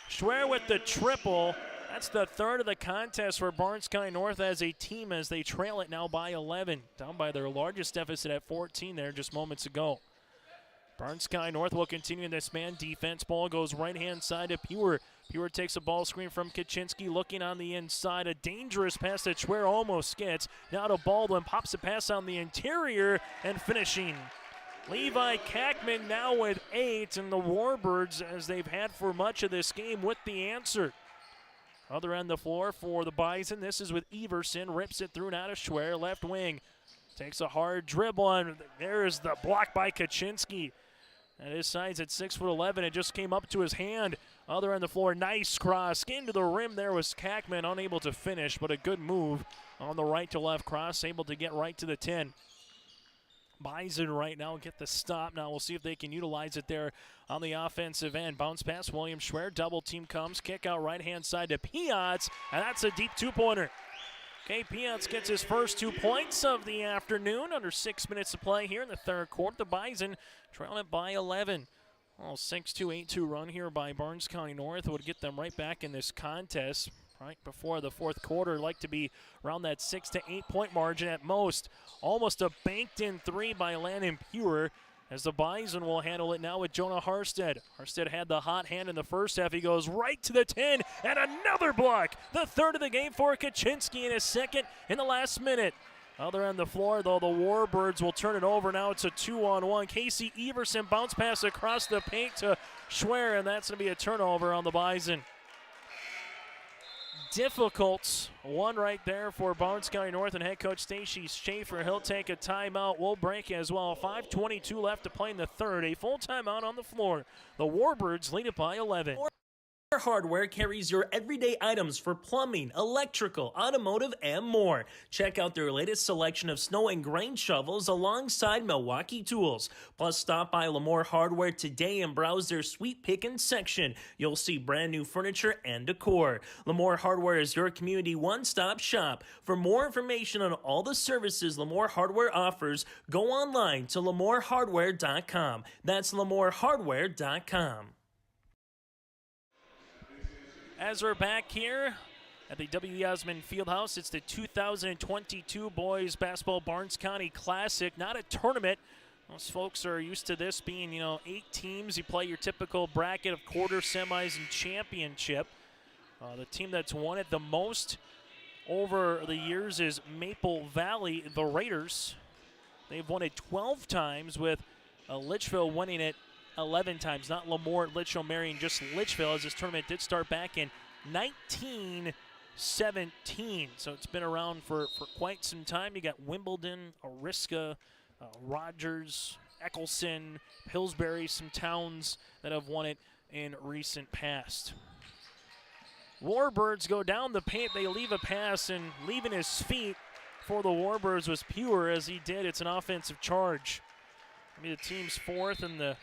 Schwer with the triple. That's the third of the contest for Barnes County North as a team, as they trail it now by 11, down by their largest deficit at 14 there just moments ago. Barnes County North will continue in this man defense. Ball goes right-hand side to Pure. Pure takes a ball screen from Kaczynski, looking on the inside. A dangerous pass that Schwer almost gets. Now to Baldwin, pops a pass on the interior, and finishing. Levi Kackman now with 8, and the Warbirds, as they've had for much of this game, with the answer. Other end of the floor for the Bison. This is with Everson. Rips it through now to Schwer. Left wing. Takes a hard dribble, and there's the block by Kaczynski. And his size at 6'11". It just came up to his hand. Other end of the floor. Nice cross. Into the rim there was Kackman. Unable to finish, but a good move on the right to left cross. Able to get right to the 10. Bison right now get the stop. Now we'll see if they can utilize it there on the offensive end. Bounce pass, William Schwer. Double team comes. Kick out right-hand side to Piatz, and that's a deep two-pointer. Okay, Piatz gets his first 2 points of the afternoon. Under 6 minutes to play here in the third quarter. The Bison trailing it by 11. Well, 6-2, 8-2 run here by Barnes County North would get them right back in this contest. Right before the fourth quarter, like to be around that 6 to 8 point margin at most. Almost a banked in 3 by Landon Pure, as the Bison will handle it now with Jonah Harstead. Harstead had the hot hand in the first half. He goes right to the 10, and another block. The third of the game for Kaczynski, and his second in the last minute. Other end of the floor, though, the Warbirds will turn it over. Now it's a 2-on-1. Casey Everson bounce pass across the paint to Schwer, and that's going to be a turnover on the Bison. Difficult one right there for Barnes County North, and head coach Stacey Schaefer. He'll take a timeout. We'll break as well. 5:22 left to play in the third. A full timeout on the floor. The Warbirds lead it by 11. Hardware carries your everyday items for plumbing, electrical, automotive, and more. Check out their latest selection of snow and grain shovels alongside Milwaukee tools. Plus, stop by Lamore Hardware today and browse their sweet pickin' section. You'll see brand new furniture and decor. Lamore Hardware is your community one-stop shop. For more information on all the services Lamore Hardware offers, go online to lamorehardware.com. That's lamorehardware.com. As we're back here at the W.E. Osmond Fieldhouse, it's the 2022 Boys Basketball Barnes County Classic, not a tournament. Most folks are used to this being, 8 teams. You play your typical bracket of quarter, semis, and championship. The team that's won it the most over the years is Maple Valley, the Raiders. They've won it 12 times, with Litchfield winning it 11 times. Not Lamore, Litchfield, Marion, just Litchfield, as this tournament did start back in 1917. So it's been around for quite some time. You got Wimbledon, Ariska, Rogers, Eccleston, Pillsbury, some towns that have won it in recent past. Warbirds go down the paint. They leave a pass, and leaving his feet for the Warbirds was Pure as he did. It's an offensive charge. I mean, the team's fourth and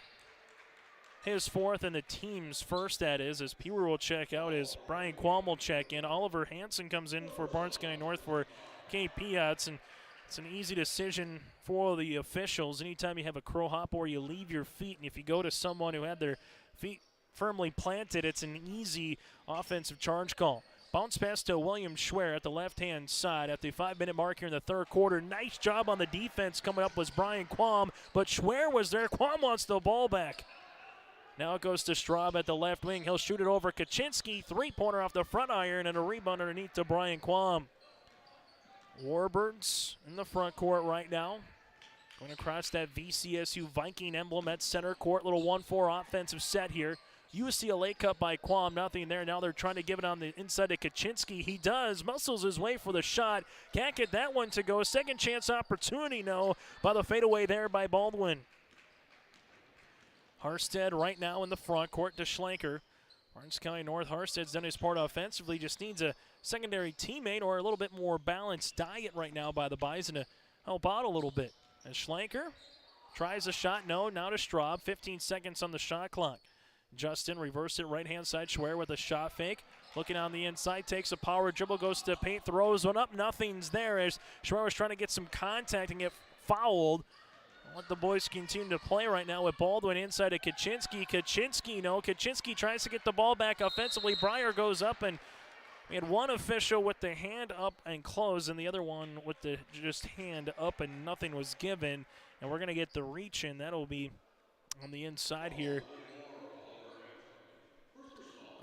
his fourth and the team's first, that is, as Pure will check out, as Brian Qualm will check in. Oliver Hansen comes in for Barnes County North for KP. It's an easy decision for the officials. Anytime you have a crow hop or you leave your feet, and if you go to someone who had their feet firmly planted, it's an easy offensive charge call. Bounce pass to William Schwer at the left-hand side at the 5-minute mark here in the third quarter. Nice job on the defense. Coming up was Brian Qualm, but Schwer was there. Qualm wants the ball back. Now it goes to Straub at the left wing. He'll shoot it over Kaczynski. Three-pointer off the front iron and a rebound underneath to Brian Qualm. Warbirds in the front court right now. Going across that VCSU Viking emblem at center court. Little 1-4 offensive set here. UCLA cut by Qualm, nothing there. Now they're trying to give it on the inside to Kaczynski. He does, muscles his way for the shot. Can't get that one to go. Second chance opportunity, no, by the fadeaway there by Baldwin. Harstead right now in the front court to Schlenker. Barnes County North, Harstead's done his part offensively, just needs a secondary teammate or a little bit more balanced diet right now by the Bison to help out a little bit. And Schlenker tries a shot, no, now to Straub. 15 seconds on the shot clock. Justin reversed it right-hand side. Schwer with a shot fake. Looking on the inside, takes a power dribble, goes to paint, throws one up. Nothing's there as Schwer was trying to get some contact and get fouled. Let the boys continue to play right now with Baldwin inside to Kaczynski. Kaczynski, no. Kaczynski tries to get the ball back offensively. Breyer goes up, and we had one official with the hand up and closed, and the other one with the just hand up and nothing was given. And we're going to get the reach in. That'll be on the inside here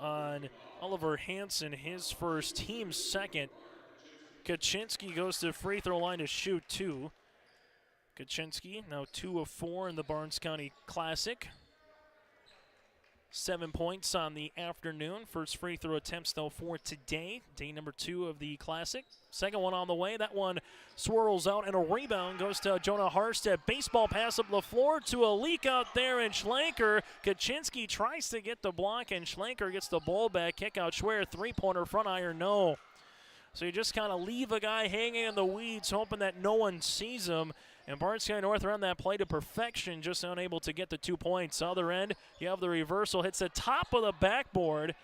on Oliver Hansen, his first, team's second. Kaczynski goes to the free throw line to shoot two. Kaczynski now 2 of 4 in the Barnes County Classic. 7 points on the afternoon. First free throw attempts, though, for today. Day number 2 of the Classic. Second one on the way. That one swirls out, and a rebound goes to Jonah Harstead. Baseball pass up the floor to a leak out there, and Schlenker. Kaczynski tries to get the block, and Schlenker gets the ball back. Kick out Schwer. Three-pointer front iron, no. So you just kind of leave a guy hanging in the weeds, hoping that no one sees him. And Barnes County North ran that play to perfection, just unable to get the 2 points. Other end, you have the reversal, hits the top of the backboard.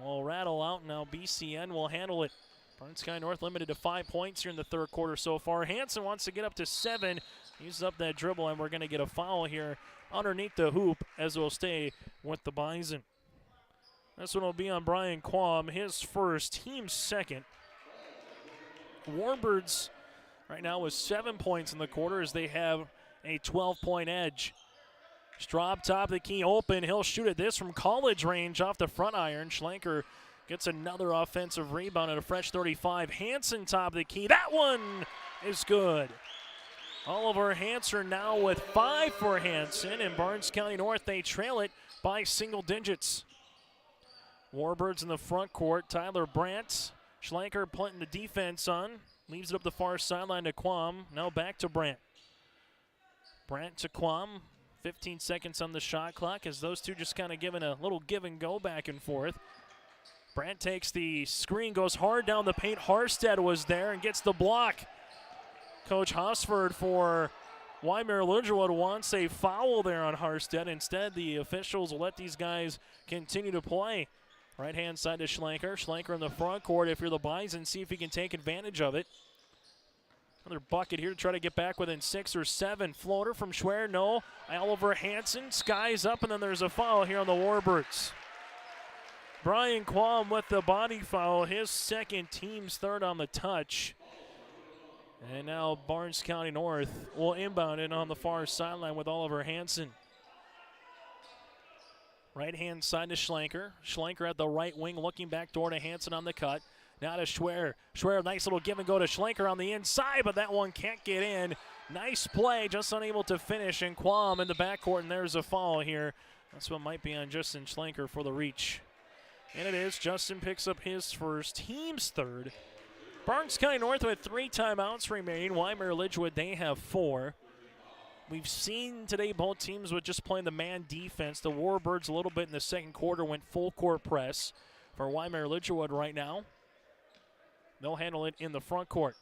Will rattle out now. BCN will handle it. Barnes County North limited to 5 points here in the third quarter so far. Hansen wants to get up to 7. Uses up that dribble, and we're going to get a foul here underneath the hoop as we'll stay with the Bison. This one will be on Brian Qualm, his first, team's second. Warbirds right now with 7 points in the quarter as they have a 12-point edge. Straub top of the key open. He'll shoot at this from college range off the front iron. Schlenker gets another offensive rebound at a fresh 35. Hansen top of the key. That one is good. Oliver Hansen now with 5 for Hansen. And Barnes County North, they trail it by single digits. Warbirds in the front court. Tyler Brandt. Schlenker putting the defense on. Leaves it up the far sideline to Quam. Now back to Brandt. Brandt to Quam. 15 seconds on the shot clock as those two just kind of giving a little give and go back and forth. Brandt takes the screen, goes hard down the paint. Harstead was there and gets the block. Coach Hosford for Wyndmere Lidgerwood wants a foul there on Harstead. Instead, the officials will let these guys continue to play. Right-hand side to Schlenker. Schlenker in the front court. If you're the Bison, see if he can take advantage of it. Another bucket here to try to get back within 6 or 7. Floater from Schwer, no. Oliver Hansen, skies up, and then there's a foul here on the Warbirds. Brian Qualm with the body foul, his second, team's third on the touch. And now Barnes County North will inbound it on the far sideline with Oliver Hansen. Right-hand side to Schlenker. Schlenker at the right wing, looking back door to Hansen on the cut. Now to Schwer. Schwer, nice little give and go to Schlenker on the inside, but that one can't get in. Nice play, just unable to finish. And Qualm in the backcourt, and there's a foul here. That's what might be on Justin Schlenker for the reach. And it is. Justin picks up his first, team's third. Barnes County North with 3 timeouts remaining. Wyndmere Lidgerwood, they have 4. We've seen today both teams with just playing the man defense. The Warbirds a little bit in the second quarter went full court press for Wyndmere Lidgerwood right now. They'll handle it in the front court.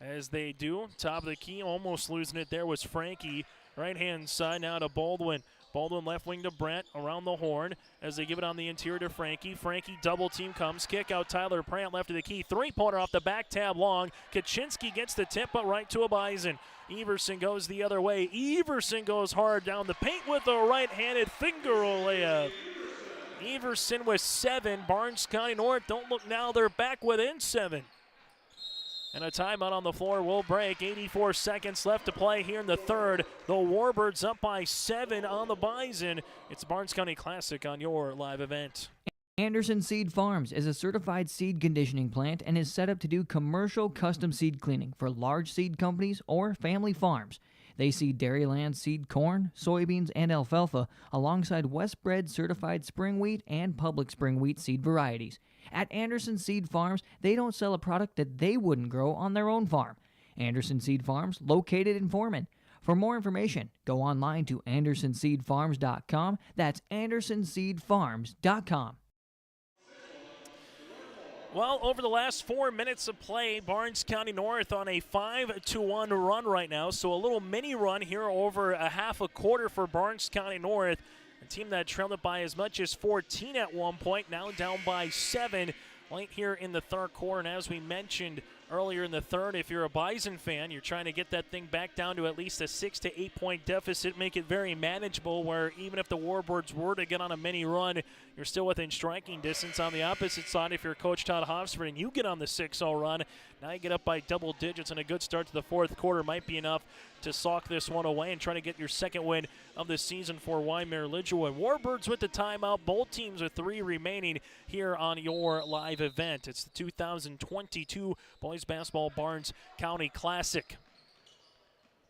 as they do. Top of the key, almost losing it there was Frankie. Right-hand side now to Baldwin. Baldwin left wing to Brent, around the horn as they give it on the interior to Frankie. Frankie double team comes, kick out Tyler Brandt left of the key. Three-pointer off the back tab long. Kaczynski gets the tip, but right to a Bison. Everson goes the other way. Everson goes hard down the paint with a right-handed finger roll layup. Everson with 7. Barnes County North, don't look now, they're back within 7. And a timeout on the floor will break. 84 seconds left to play here in the third. The Warbirds up by 7 on the Bison. It's Barnes County Classic on your live event. Anderson Seed Farms is a certified seed conditioning plant and is set up to do commercial custom seed cleaning for large seed companies or family farms. They seed Dairyland seed corn, soybeans, and alfalfa alongside Westbred certified spring wheat and public spring wheat seed varieties. At Anderson Seed Farms, they don't sell a product that they wouldn't grow on their own farm. Anderson Seed Farms, located in Foreman. For more information, go online to andersonseedfarms.com. That's andersonseedfarms.com. Well, over the last 4 minutes of play, Barnes County North on a 5-1 run right now. So a little mini run here over a half a quarter for Barnes County North. A team that trailed it by as much as 14 at one point, now down by 7 late here in the third quarter. And as we mentioned earlier in the third, if you're a Bison fan, you're trying to get that thing back down to at least a 6 to 8 point deficit, make it very manageable, where even if the Warbirds were to get on a mini run, you're still within striking distance. On the opposite side, if you're Coach Todd Hofsford and you get on the 6-0 run, now you get up by double digits, and a good start to the fourth quarter might be enough to sock this one away and try to get your second win of the season for Wyndmere Lidgerwood. Warbirds with the timeout, both teams with 3 remaining here on your live event. It's the 2022 Boys Basketball Barnes County Classic.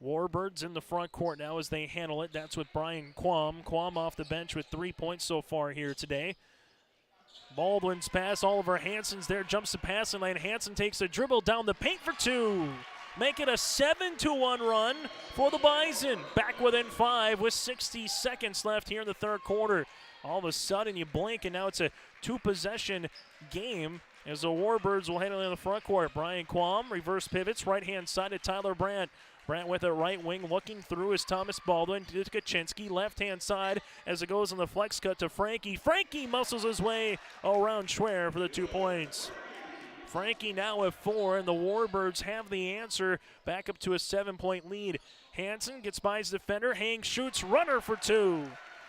Warbirds in the front court now as they handle it. That's with Brian Quam. Quam off the bench with 3 points so far here today. Baldwin's pass, Oliver Hansen's there, jumps the passing lane. Hansen takes a dribble down the paint for 2. Make it a 7-1 run for the Bison. Back within 5 with 60 seconds left here in the third quarter. All of a sudden you blink and now it's a 2-possession game as the Warbirds will handle it in the front court. Brian Quam reverse pivots, right-hand side to Tyler Brandt. Brandt with a right wing, looking through is Thomas Baldwin to Kaczynski, left-hand side as it goes on the flex cut to Frankie. Frankie muscles his way around Schwer for the 2 points. Frankie now with 4, and the Warbirds have the answer, back up to a 7-point lead. Hansen gets by his defender, Hang shoots, runner for 2.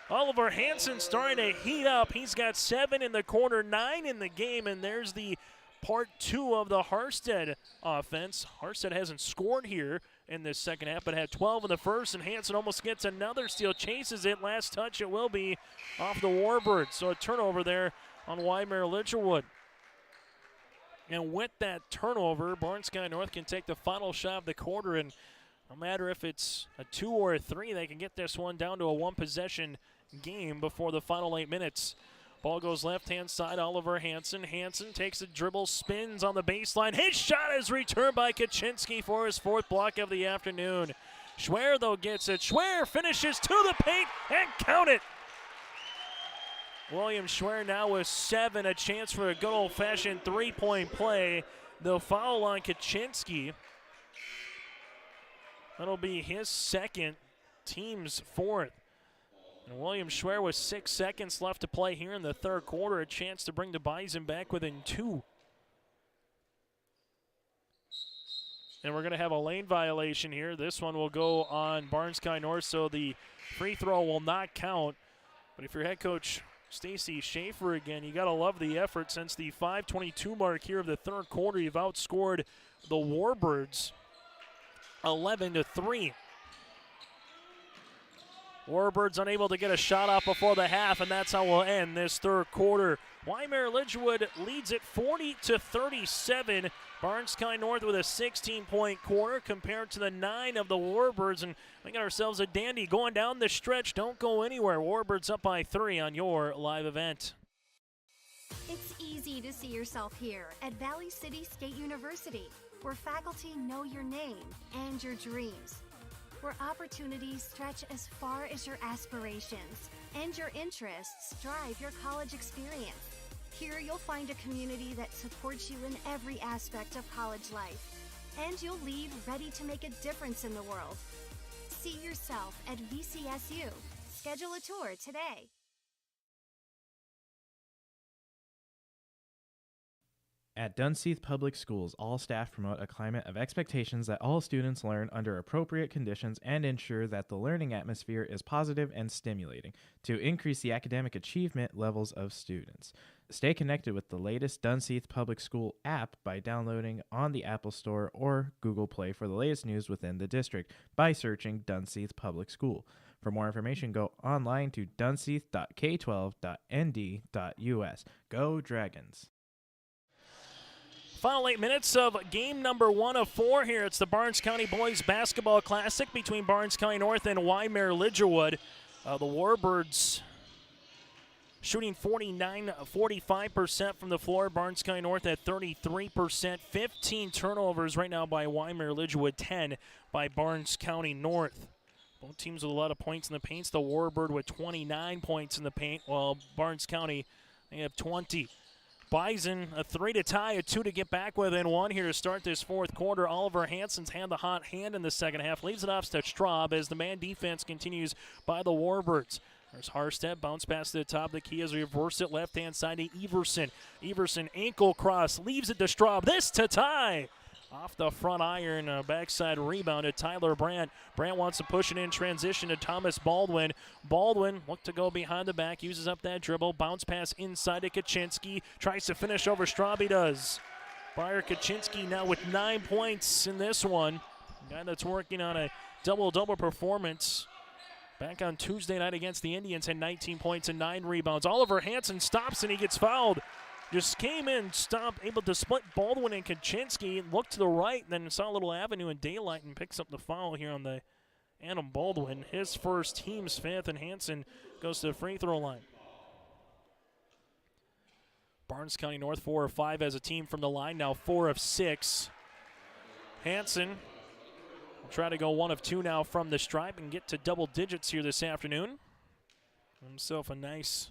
Oliver Hansen starting to heat up. He's got 7 in the corner, 9 in the game, and there's the part 2 of the Harstead offense. Harstead hasn't scored here in this second half, but had 12 in the first, and Hansen almost gets another steal, chases it. Last touch, it will be off the Warbirds. So a turnover there on Wyndmere Lidgerwood. And with that turnover, Barnes County North can take the final shot of the quarter, and no matter if it's a 2 or a 3, they can get this one down to a 1-possession game before the final 8 minutes. Ball goes left-hand side, Oliver Hansen. Hansen takes a dribble, spins on the baseline. His shot is returned by Kaczynski for his 4th block of the afternoon. Schwer, though, gets it. Schwer finishes to the paint and count it. William Schwer now with 7, a chance for a good old-fashioned 3-point play. They'll foul on Kaczynski. That'll be his 2nd, team's 4th. And William Schwer with 6 seconds left to play here in the third quarter, a chance to bring the Bison back within 2. And we're going to have a lane violation here. This one will go on Barnes County North, so the free throw will not count. But if you're head coach Stacy Schaefer again, you got to love the effort. Since the 5:22 mark here of the third quarter, you've outscored the Warbirds 11-3. Warbirds unable to get a shot off before the half, and that's how we'll end this third quarter. Wyndmere Lidgerwood leads it 40-37. Barnes County North with a 16-point quarter compared to the 9 of the Warbirds, and we got ourselves a dandy going down the stretch. Don't go anywhere. Warbirds up by 3 on your live event. It's easy to see yourself here at Valley City State University, where faculty know your name and your dreams, where opportunities stretch as far as your aspirations and your interests drive your college experience. Here you'll find a community that supports you in every aspect of college life. and you'll leave ready to make a difference in the world. See yourself at VCSU. Schedule a tour today. At Dunseith Public Schools, all staff promote a climate of expectations that all students learn under appropriate conditions and ensure that the learning atmosphere is positive and stimulating to increase the academic achievement levels of students. Stay connected with the latest Dunseith Public School app by downloading on the Apple Store or Google Play for the latest news within the district by searching Dunseith Public School. For more information, go online to dunseith.k12.nd.us. Go Dragons! Final 8 minutes of game number 1 of 4 here. It's the Barnes County Boys Basketball Classic between Barnes County North and Wyndmere Lidgerwood. The Warbirds shooting 45% from the floor. Barnes County North at 33%. 15 turnovers right now by Wyndmere Lidgerwood, 10 by Barnes County North. Both teams with a lot of points in the paint. The Warbird with 29 points in the paint, while Barnes County, they have 20. Bison, a 3 to tie, a 2 to get back within 1 here to start this fourth quarter. Oliver Hansen's had the hot hand in the second half. Leaves it off to Straub as the man defense continues by the Warbirds. There's Harstead, bounce pass to the top of the key as we reverse it left-hand side to Everson. Everson, ankle cross, leaves it to Straub. This to tie. Off the front iron, backside rebound to Tyler Brandt. Brandt wants to push it in transition to Thomas Baldwin. Baldwin looked to go behind the back, uses up that dribble. Bounce pass inside to Kaczynski. Tries to finish over Straub, he does. Briar Kaczynski now with 9 points in this one. A guy that's working on a double-double performance. Back on Tuesday night against the Indians, had 19 points and 9 rebounds. Oliver Hansen stops and he gets fouled. Just came in, stopped, able to split Baldwin and Kaczynski, looked to the right, then saw a little avenue in daylight and picks up the foul here on the Adam Baldwin. His first, team's 5th, and Hansen goes to the free throw line. Barnes County North 4 of 5 as a team from the line, now 4 of 6. Hansen will try to go 1 of 2 now from the stripe and get to double digits here this afternoon. Himself a nice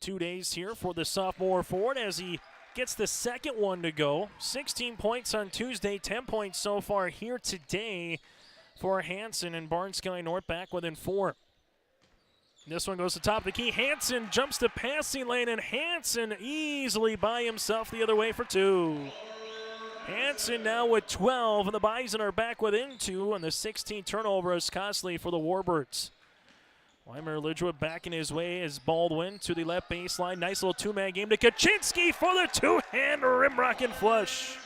2 days here for the sophomore forward as he gets the second one to go. 16 points on Tuesday, 10 points so far here today for Hansen, and Barnes County North back within 4. This one goes to top of the key. Hansen jumps to passing lane, and Hansen easily by himself the other way for 2. Hansen now with 12, and the Bison are back within 2, and the 16 turnover is costly for the Warbirds. Wyndmere Lidgerwood backing his way as Baldwin to the left baseline. Nice little two-man game to Kaczynski for the two-hand rim-rocking flush.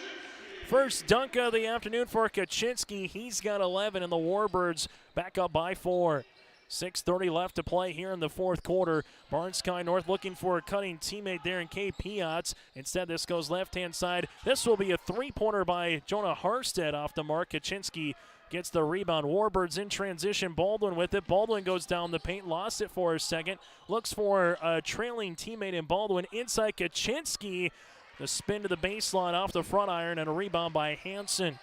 First dunk of the afternoon for Kaczynski. He's got 11, and the Warbirds back up by 4. 6:30 left to play here in the fourth quarter. Barnes County North looking for a cutting teammate there in Kay Piotz. Instead, this goes left-hand side. This will be a three-pointer by Jonah Harstead off the mark. Kaczynski gets the rebound. Warbirds in transition. Baldwin with it. Baldwin goes down the paint. Lost it for a second. Looks for a trailing teammate in Baldwin. Inside Kaczynski. The spin to the baseline off the front iron and a rebound by Hansen.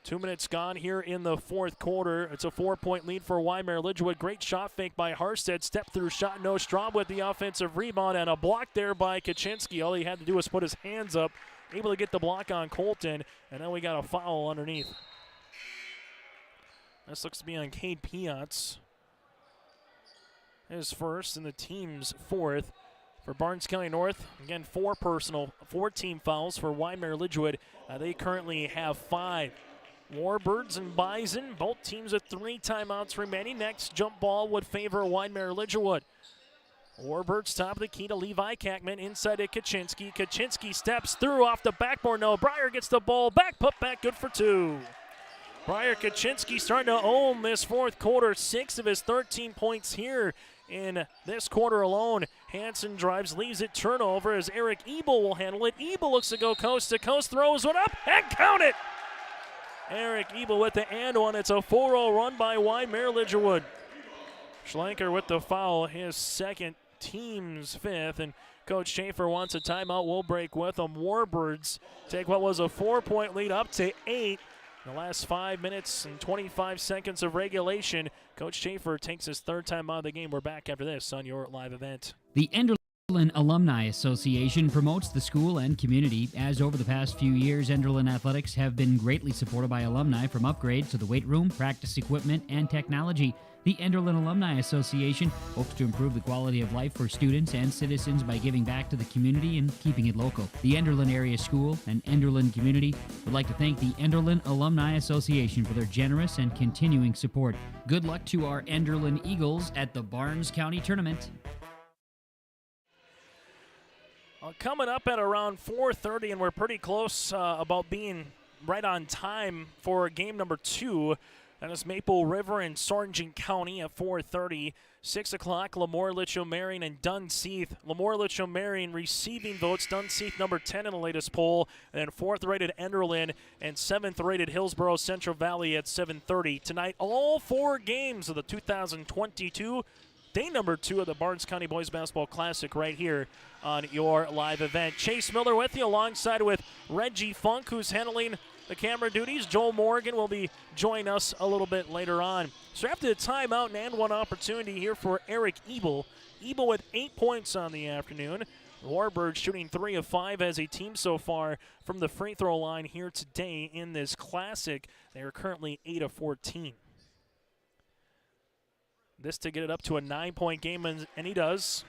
2 minutes gone here in the fourth quarter. It's a 4-point lead for Wyndmere Lidgerwood. Great shot fake by Harstead. Step through shot. No Straub with the offensive rebound and a block there by Kaczynski. All he had to do was put his hands up. Able to get the block on Colton, and then we got a foul underneath. This looks to be on Cade Piotz. His first and the team's 4th. For Barnes County North, again, 4 team fouls for Wyndmere Lidgerwood. They currently have 5. Warbirds and Bison, both teams with 3 timeouts remaining. Next jump ball would favor Wyndmere Lidgerwood. Warbirds top of the key to Levi Kackman, inside to Kaczynski. Kaczynski steps through off the backboard. No, Briar gets the ball back, put back, good for 2. Briar Kaczynski starting to own this fourth quarter. 6 of his 13 points here in this quarter alone. Hansen drives, leaves it, turnover as Eric Ebel will handle it. Ebel looks to go coast to coast, throws one up, and count it! Eric Ebel with the and one. It's a 4-0 run by Wyndmere Lidgerwood. Schlenker with the foul, his second, team's 5th, and Coach Schaefer wants a timeout. We'll break with them. Warbirds take what was a 4-point lead up to 8. In the last 5 minutes and 25 seconds of regulation, Coach Schaefer takes his 3rd timeout of the game. We're back after this on your live event. The Enderlin Enderlin Alumni Association promotes the school and community, as over the past few years, Enderlin athletics have been greatly supported by alumni from upgrades to the weight room, practice equipment, and technology. The Enderlin Alumni Association hopes to improve the quality of life for students and citizens by giving back to the community and keeping it local. The Enderlin Area School and Enderlin community would like to thank the Enderlin Alumni Association for their generous and continuing support. Good luck to our Enderlin Eagles at the Barnes County Tournament. Coming up at around 4:30, and we're pretty close about being right on time for game number 2. That is Maple River and Sargent County at 4:30. 6 o'clock, Lemoore, Litchfield-Marion, and Dunseith. Lemoore, Litchfield-Marion receiving votes. Dunseith number 10 in the latest poll. And then 4th-rated Enderlin and 7th-rated Hillsborough Central Valley at 7:30. Tonight, all 4 games of the 2022 day number 2 of the Barnes County Boys Basketball Classic right here on your live event. Chase Miller with you alongside with Reggie Funk, who's handling the camera duties. Joel Morgan will be joining us a little bit later on. So after the timeout, and one opportunity here for Eric Ebel. Ebel with 8 points on the afternoon. The Warbirds shooting 3 of 5 as a team so far from the free throw line here today in this Classic. They are currently 8 of 14. This to get it up to a 9-point game, and he does.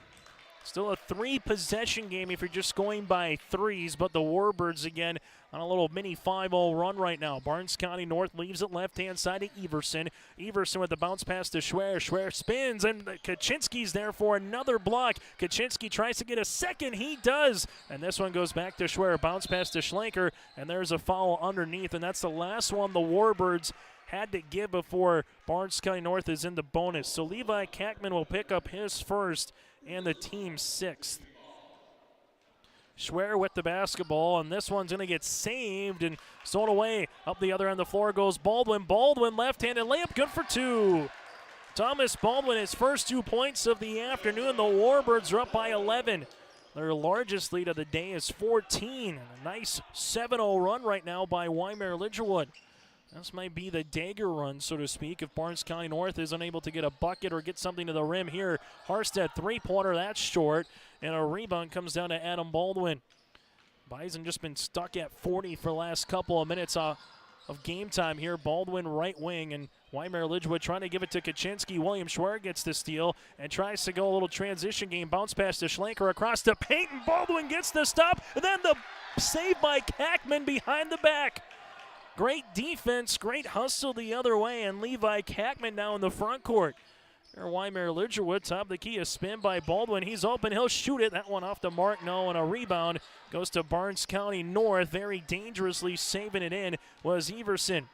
Still a 3-possession game if you're just going by threes, but the Warbirds again on a little mini 5-0 run right now. Barnes County North leaves it left-hand side to Everson. Everson with the bounce pass to Schwer. Schwer spins, and Kaczynski's there for another block. Kaczynski tries to get a second. He does, and this one goes back to Schwer. Bounce pass to Schlenker, and there's a foul underneath, and that's the last one the Warbirds had to give before Barnes County North is in the bonus. So Levi Kackman will pick up his first and the team's 6th. Schwer with the basketball, and this one's going to get saved and thrown away. Up the other end of the floor goes Baldwin. Baldwin left-handed layup, good for 2. Thomas Baldwin, his first 2 points of the afternoon. The Warbirds are up by 11. Their largest lead of the day is 14. A nice 7-0 run right now by Wyndmere Lidgerwood. This might be the dagger run, so to speak, if Barnes County North is unable to get a bucket or get something to the rim here. Harstead three-pointer, that's short, and a rebound comes down to Adam Baldwin. Bison just been stuck at 40 for the last couple of minutes of game time here. Baldwin right wing, and Wyndmere Lidgerwood trying to give it to Kaczynski. William Schwer gets the steal and tries to go a little transition game. Bounce pass to Schlenker across to Peyton. Baldwin gets the stop, and then the save by Kackman behind the back. Great defense, great hustle the other way, and Levi Kackman now in the front court. There, Wyndmere Lidgerwood, top of the key, a spin by Baldwin. He's open, he'll shoot it. That one off the mark, no, and a rebound goes to Barnes County North. Very dangerously saving it in was Everson.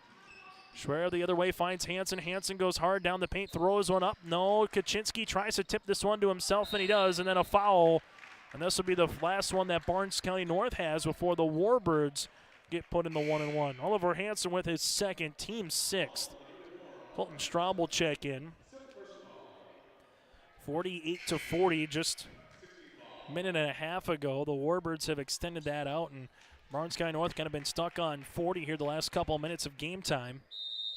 Schwer the other way finds Hansen. Hansen goes hard down the paint, throws one up. No, Kaczynski tries to tip this one to himself, and he does, and then a foul. And this will be the last one that Barnes County North has before the Warbirds get put in the 1-and-1. Oliver Hansen with his 2nd, team 6th. Colton Straub will check in. 48-40, just a minute and a half ago. The Warbirds have extended that out, and Barnes County North kind of been stuck on 40 here the last couple of minutes of game time.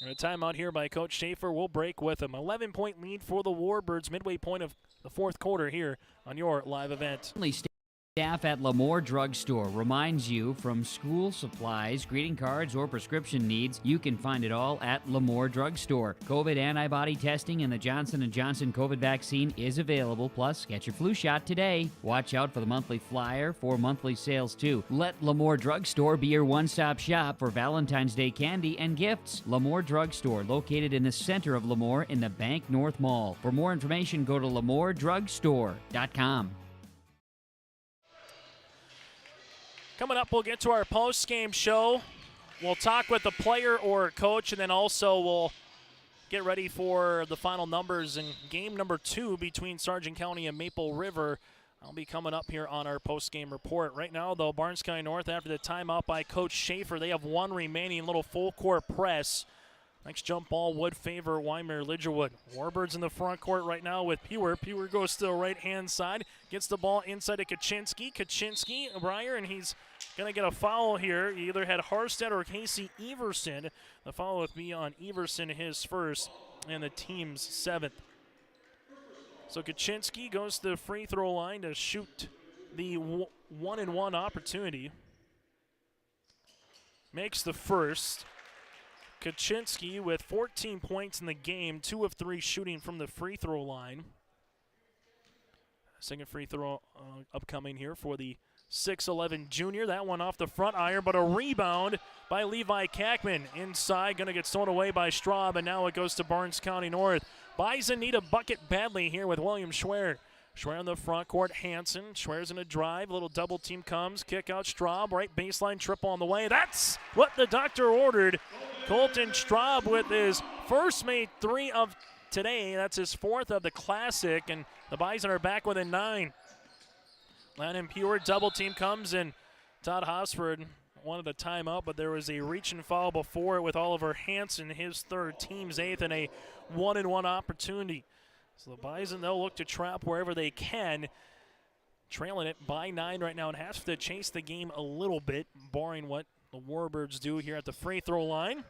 And a timeout here by Coach Schaefer. We'll break with him. 11-point lead for the Warbirds, midway point of the 4th quarter here on your live event. Staff at Lemoore Drug Store reminds you, from school supplies, greeting cards, or prescription needs, you can find it all at Lemoore Drug Store. COVID antibody testing and the Johnson & Johnson COVID vaccine is available, plus get your flu shot today. Watch out for the monthly flyer for monthly sales too. Let Lemoore Drug Store be your one-stop shop for Valentine's Day candy and gifts. Lemoore Drug Store, located in the center of Lemoore in the Bank North Mall. For more information, go to LemooreDrugStore.com. Coming up, we'll get to our post-game show. We'll talk with the player or coach, and then also we'll get ready for the final numbers in game number 2 between Sargent County and Maple River. I'll be coming up here on our post-game report. Right now, though, Barnes County North, after the timeout by Coach Schaefer, they have one remaining little full-court press. Next jump ball would favor Wyndmere Lidgerwood. Warbirds in the front court right now with Pewer. Pewer goes to the right-hand side, gets the ball inside to Kaczynski. Kaczynski, Breyer, and he's going to get a foul here. He either had Harstead or Casey Everson. The foul would be on Everson, his first, and the team's 7th. So Kaczynski goes to the free throw line to shoot the 1-and-1 opportunity. Makes the first. Kaczynski with 14 points in the game, 2 of 3 shooting from the free throw line. Second free throw upcoming here for the 6'11 junior. That one off the front iron, but a rebound by Levi Kackman. Inside, going to get stolen away by Straub, and now it goes to Barnes County North. Bison need a bucket badly here with William Schwer. Schwer on the front court, Hansen. Schwer's in a drive, little double team comes, kick out Straub, right baseline triple on the way. That's what the doctor ordered. Colton Straub with his first made 3 of today. That's his 4th of the Classic, and the Bison are back within 9. Landon Pure, double team comes, and Todd Hosford wanted a timeout, but there was a reach and foul before it with Oliver Hansen, his 3rd, team's 8th, and a 1-and-1 opportunity. So the Bison, they'll look to trap wherever they can. Trailing it by 9 right now and has to chase the game a little bit, barring what the Warbirds do here at the free throw line.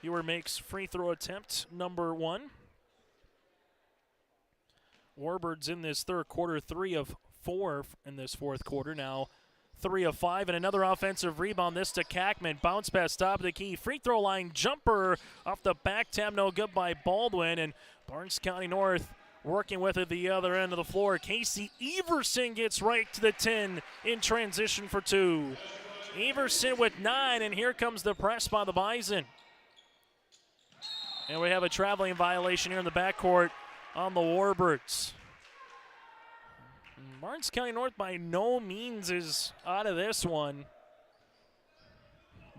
Pure makes free throw attempt number 1. Warbirds in this 3rd quarter, 3 of 4 in this 4th quarter. Now 3 of 5, and another offensive rebound. This to Kackman. Bounce pass, top of the key. Free throw line jumper off the back tab. No good by Baldwin. And Barnes County North working with it at the other end of the floor. Casey Everson gets right to the 10 in transition for 2. Everson with 9, and here comes the press by the Bison. And we have a traveling violation here in the backcourt on the Warbirds. Barnes County North by no means is out of this one.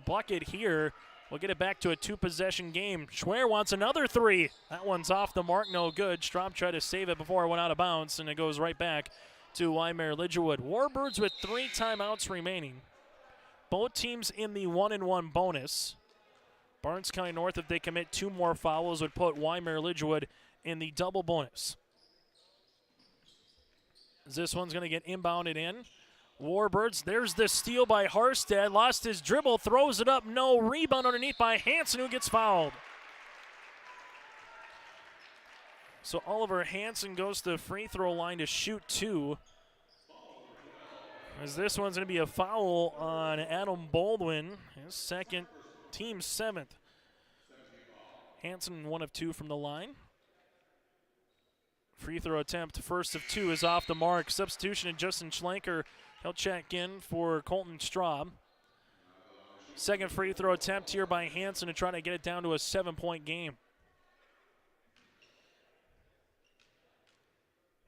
Bucket here. We'll get it back to a 2-possession game. Schwer wants another 3. That one's off the mark, no good. Straub tried to save it before it went out of bounds, and it goes right back to Wyndmere Lidgerwood. Warbirds with 3 timeouts remaining. Both teams in the 1-and-1 bonus. Barnes County North, if they commit 2 more fouls, would put Wyndmere Lidgerwood in the double bonus. This one's going to get inbounded in. Warbirds, there's the steal by Harstead. Lost his dribble, throws it up, no. Rebound underneath by Hansen, who gets fouled. So Oliver Hansen goes to the free throw line to shoot 2. As this one's going to be a foul on Adam Baldwin, his 2nd, team's 7th. Hansen 1 of 2 from the line. Free throw attempt, 1st of 2 is off the mark. Substitution of Justin Schlenker. He'll check in for Colton Straub. 2nd free throw attempt here by Hansen to try to get it down to a 7-point game.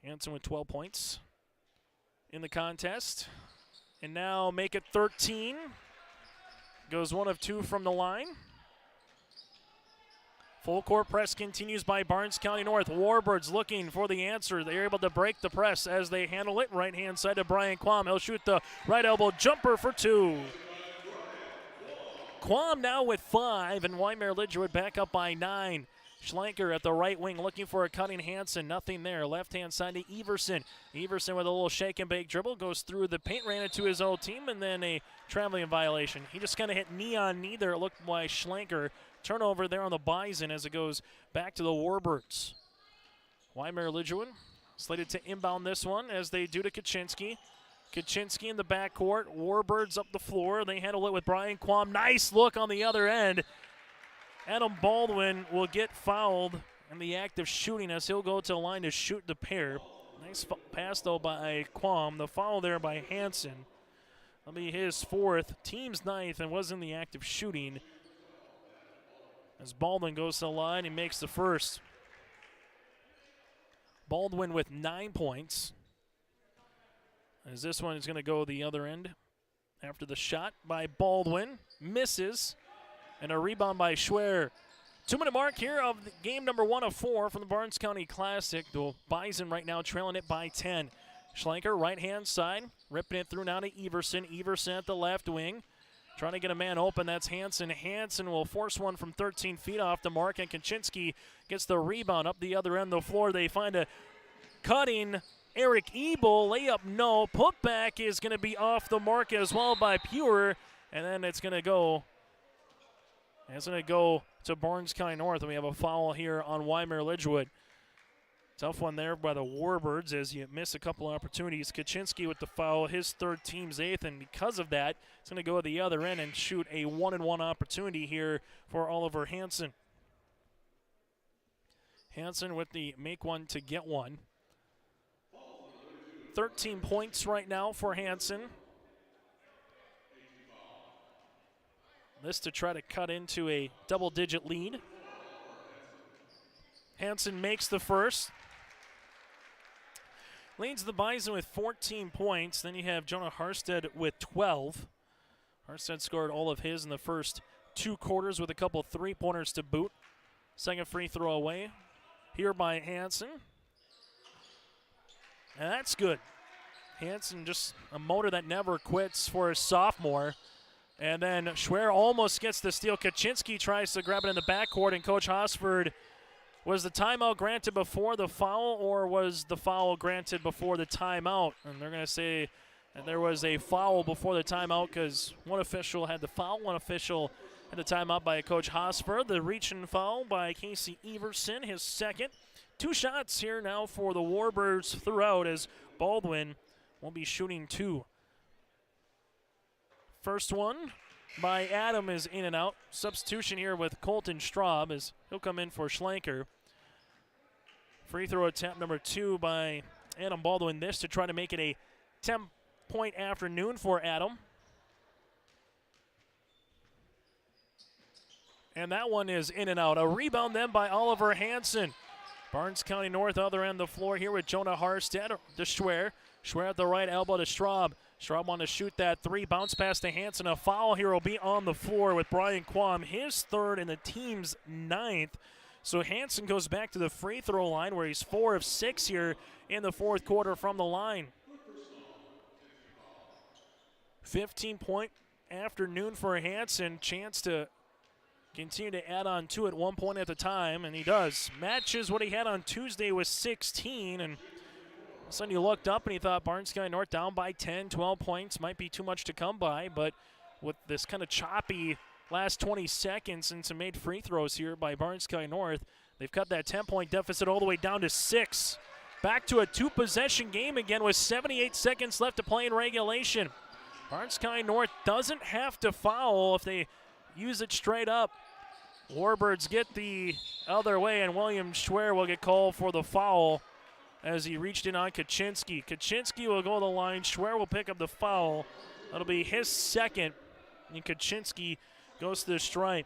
Hansen with 12 points in the contest. And now make it 13. Goes 1 of 2 from the line. Full court press continues by Barnes County North. Warbirds looking for the answer. They're able to break the press as they handle it. Right-hand side to Brian Quam. He'll shoot the right elbow jumper for 2. Quam now with 5, and Wyndmere Lidgerwood back up by 9. Schlenker at the right wing looking for a cutting Hansen. Nothing there. Left-hand side to Everson. Everson with a little shake and bake dribble. Goes through the paint, ran into his own team, and then a traveling violation. He just kind of hit knee on knee there. It looked by Schlenker. Turnover there on the Bison as it goes back to the Warbirds. Wyndmere Lidgerwood slated to inbound this one as they do to Kaczynski. Kaczynski in the backcourt. Warbirds up the floor. They handle it with Brian Quam. Nice look on the other end. Adam Baldwin will get fouled in the act of shooting as he'll go to the line to shoot the pair. Nice pass, though, by Quam. The foul there by Hansen. That'll be his 4th, team's 9th, and was in the act of shooting. As Baldwin goes to the line, he makes the first. Baldwin with 9 points. As this one is going to go the other end after the shot by Baldwin. Misses. And a rebound by Schwer. 2-minute mark here of the game number 1 of 4 from the Barnes County Classic. The Bison right now trailing it by 10. Schlenker, right-hand side, ripping it through now to Everson. Everson at the left wing. Trying to get a man open, that's Hansen. Hansen will force one from 13 feet off the mark, and Kaczynski gets the rebound up the other end of the floor. They find a cutting Eric Ebel. Layup, no. Putback is going to be off the mark as well by Pure, and then it's going to go to Barnes County North, and we have a foul here on Wyndmere Lidgerwood. Tough one there by the Warbirds as you miss a couple opportunities. Kaczynski with the foul, his third, team's eighth, and because of that, it's going to go to the other end and shoot a 1-and-1 opportunity here for Oliver Hansen. Hansen with the make one to get one. 13 points right now for Hansen. This to try to cut into a double-digit lead. Hansen makes the first. Leads the Bison with 14 points. Then you have Jonah Harstead with 12. Harstead scored all of his in the first 2 quarters with a couple three-pointers to boot. Second free throw away here by Hansen. And that's good. Hansen just a motor that never quits for a sophomore. And then Schwer almost gets the steal. Kaczynski tries to grab it in the backcourt, and Coach Hosford, was the timeout granted before the foul, or was the foul granted before the timeout? And they're going to say that there was a foul before the timeout because one official had the foul, one official had the timeout by Coach Hosford. The reach and foul by Casey Everson, his second. 2 shots here now for the Warbirds throughout as Baldwin will be shooting 2. First one by Adam is in and out. Substitution here with Colton Straub as he'll come in for Schlenker. Free throw attempt number 2 by Adam Baldwin. This to try to make it a 10-point afternoon for Adam. And that one is in and out. A rebound then by Oliver Hansen. Barnes County North, other end of the floor here with Jonah Harstead to Schwer. Schwer at the right elbow to Straub. Straub wanted to shoot that 3. Bounce pass to Hansen. A foul here will be on the floor with Brian Quam, his 3rd and the team's 9th. So Hansen goes back to the free throw line where he's 4 of 6 here in the 4th quarter from the line. 15-point afternoon for Hansen. Chance to continue to add on to it 1 point at a time, and he does. Matches what he had on Tuesday with 16, and all of a sudden you looked up and you thought Barnes County North down by 10, 12 points. Might be too much to come by, but with this kind of choppy last 20 seconds and some made free throws here by Barnes County North, they've cut that 10-point deficit all the way down to 6. Back to a 2-possession game again with 78 seconds left to play in regulation. Barnes County North doesn't have to foul if they use it straight up. Warbirds get the other way, and William Schwer will get called for the foul as he reached in on Kaczynski. Kaczynski will go to the line. Schwer will pick up the foul. That'll be his second, and Kaczynski goes to the stripe.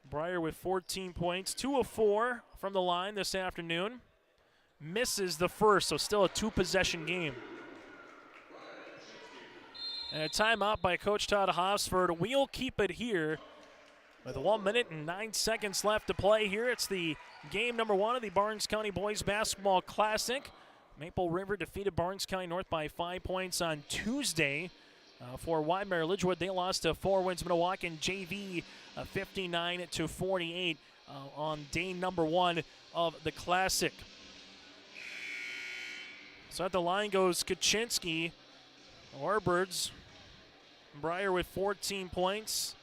Breyer with 14 points, 2 of 4 from the line this afternoon. Misses the first, so still a 2-possession game. And a timeout by Coach Todd Hosford. We'll keep it here with 1 minute and 9 seconds left to play here. It's the game number 1 of the Barnes County Boys Basketball Classic. Maple River defeated Barnes County North by 5 points on Tuesday. For Wyndmere Lidgerwood, they lost to 4 wins Milwaukee and JV 59-48 on day number 1 of the Classic. So at the line goes Kaczynski. Warbirds. Breyer with 14 points.